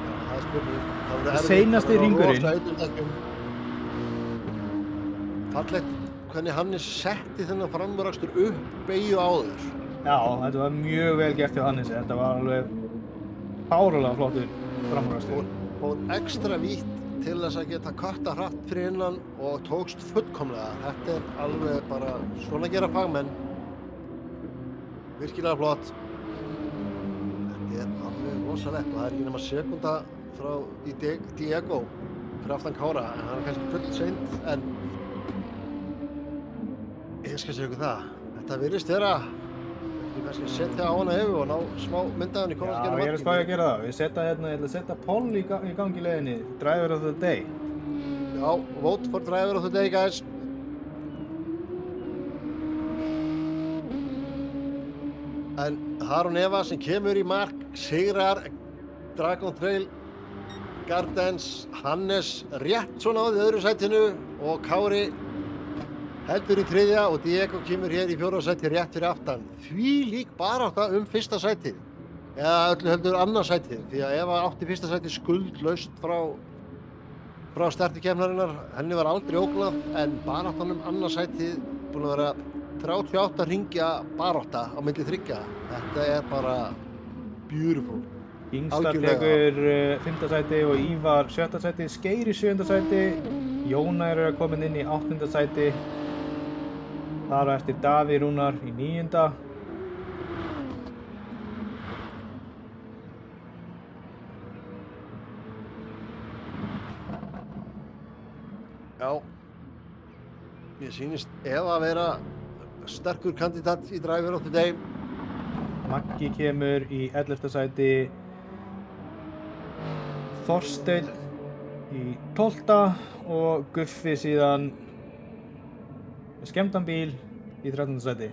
[SPEAKER 2] Já, það er spurning. Það verður erfitt,
[SPEAKER 1] Seinasti
[SPEAKER 2] það verður
[SPEAKER 1] hringurinn.
[SPEAKER 2] rosa eiturdekkjum. Fallegt hvernig hann setti þennan framúrakstur upp beygju áður.
[SPEAKER 1] Já, þetta var mjög vel gert hjá Hannesi. Þetta var alveg fárulega flottur framúrakstur.
[SPEAKER 2] Fór ekstra vítt til þess að geta kötta hratt fyrir innan og tókst fullkomlega. Þetta er alveg bara svona gera fagmenn. Virkilega flott. Þetta er alveg rosalegt og það er ekki nema sekúnda frá í Diego fyrir aftan Kára, en hann er kannski full seint, en ég skal segja ykkur það. Þetta virðist vera, við kannski setja á hana yfir og ná smá myndaðan í
[SPEAKER 1] Já,
[SPEAKER 2] Konungsgerði
[SPEAKER 1] ég er að spája að gera það. Við setja hérna, ég ætla að setja poll í gang í leiðinni. Driver of the day.
[SPEAKER 2] Já, vote for driver of the day, guys. En Harun Eva sem kemur í mark, sigrar Dragon Trail Gardens, Hannes rétt svona á því öðru sætinu og Kári heldur í þriðja og Diego kemur hér í fjórða sæti rétt fyrir aftan. Þvílík barátta fyrsta sætið, eða öllu heldur annað sætið, því að Eva átti fyrsta sætið skuldlaust frá starti keppnarinnar, henni var aldrei ógnað, en baráttan annað sætið búin að vera 38 hringja barátta á milli þriggja. Þetta er bara beautiful.
[SPEAKER 1] Yngstar
[SPEAKER 2] Algjörlega.
[SPEAKER 1] tekur 5. sæti og Ívar 7. sæti, Skeir í 7. sæti, Jóna er komin inn í 8. sæti, þar á eftir Davíð Rúnar í 9.
[SPEAKER 2] Já, mér sýnist Eva að vera sterkur kandidat í driver of the day.
[SPEAKER 1] Maggi kemur í 11. sæti, Þorsteinn í 12. og Guffi síðan með skemmtan bíl í 13. sæti.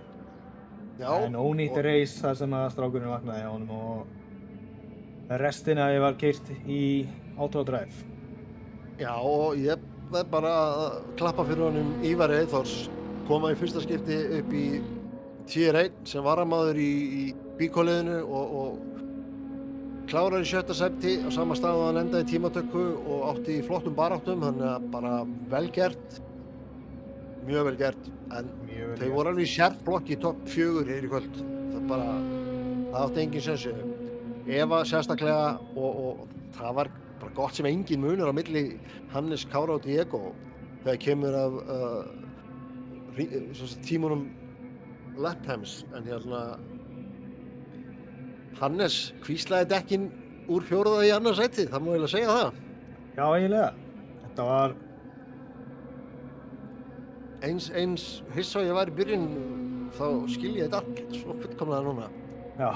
[SPEAKER 2] Já,
[SPEAKER 1] En ónýtt reis þar sem að strákurinn vaknaði á honum og restina ég var keyrt í Autodrive.
[SPEAKER 2] já, og ég verð bara að klappa fyrir honum Ívari Eyþórs, koma í fyrsta skipti upp í Tier 1 sem varamaður í bíkóliðinu og klárar í 7. sæti á sama stað og hann endaði í tímatökku og átti í flottum baráttum, þannig að bara vel gert, mjög vel gert, en
[SPEAKER 1] Mjög vel
[SPEAKER 2] þau
[SPEAKER 1] gert.
[SPEAKER 2] voru alveg í sérflokki í topp 4 hér í kvöld. Það átti engin sensu. Eva sérstaklega og það var bara gott sem engin munur á milli Hannes, Kára og Diego þegar kemur af tímunum lap times, en hérna Hannes hvíslaði dekkin úr 4. í 2. sæti, það má eiginlega segja það.
[SPEAKER 1] Já, eiginlega. Þetta var
[SPEAKER 2] Eins hissa ég var í byrjun, þá skil ég þetta allt svo fullkomlega núna.
[SPEAKER 1] Já,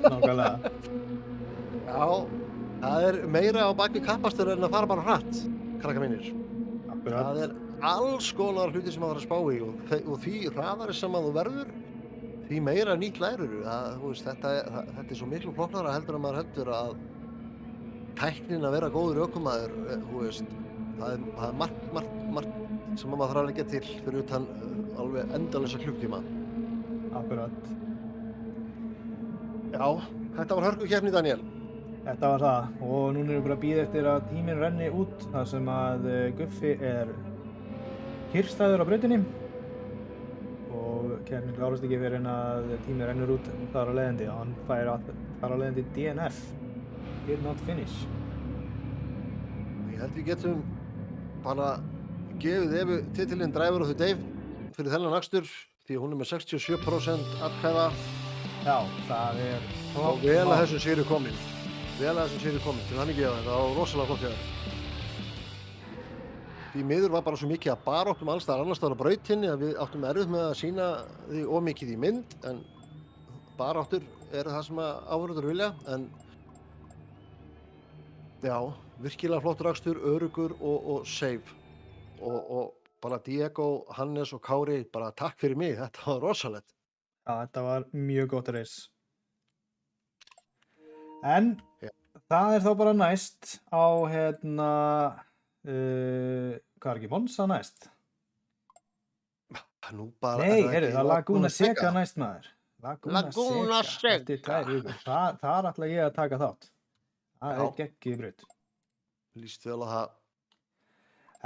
[SPEAKER 1] nákvæmlega.
[SPEAKER 2] Já, það er meira á baki kappastur en að fara bara hratt, krakka mínir.
[SPEAKER 1] Akkurat.
[SPEAKER 2] Það er alls konar hluti sem maður þarf að spá í og því hraðari sem að þú verður, því meira nýtt lærur. Þetta er svo miklu flóknara heldur en maður heldur að tæknin að vera góður ökumaður, það er margt sem maður þarf að leggja til fyrir utan alveg endalausa klukktíma.
[SPEAKER 1] Akkurat.
[SPEAKER 2] Já, þetta var hörkukeppni, Daniel.
[SPEAKER 1] Þetta var það og núna erum við bara að bíða eftir að tíminn renni út þar sem að Guffi er kyrrstæður á brautinni og keppnin klárast ekki fyrir en að tíminn rennur út þar á leiðandi og hann fær þar á leiðandi DNF, Did Not Finish.
[SPEAKER 2] Ég held við getum bara gefið Evu titilinn Driver of the Day fyrir þennan akstur því að hún er með 67% atkvæða
[SPEAKER 1] Já, það er
[SPEAKER 2] og vel að þessum sigri komin. Til hann ekki það var rosalega flott hjá þér. Því miður var bara svo mikið að baráttum alls staðar annars staðar á brautinni að við áttum erfitt með að sýna því of mikið í mynd, en baráttur eru það sem áhorfendur vilja, en já, virkilega flottur akstur, öruggur og safe. Og bara Diego, Hannes og Kári, bara takk fyrir mig, þetta var rosalegt.
[SPEAKER 1] Já, þetta var mjög gott reis. En
[SPEAKER 2] Já.
[SPEAKER 1] það þá bara næst á hvað ekki, Monza næst?
[SPEAKER 2] Nú bara
[SPEAKER 1] Nei,
[SPEAKER 2] það
[SPEAKER 1] heyrðu,
[SPEAKER 2] ekki
[SPEAKER 1] það er Laguna Seca næst maður.
[SPEAKER 2] Laguna
[SPEAKER 1] Eftir 2 vikur. Þar ætla ég að taka þátt. Það
[SPEAKER 2] Já.
[SPEAKER 1] geggjuð braut.
[SPEAKER 2] Líst vel á það.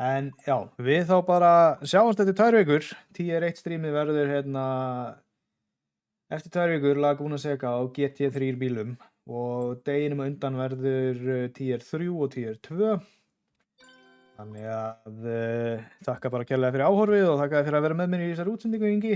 [SPEAKER 1] En já, við þá bara sjáumst eftir 2 vikur. TR1 strímið verður eftir 2 vikur Laguna Seca á GT3 bílum og deginum á undan verður TR3 og TR2. Þannig að þakka bara kærlega fyrir áhorfið og þakka fyrir að vera með mér í þessari útsendingu, Ingi.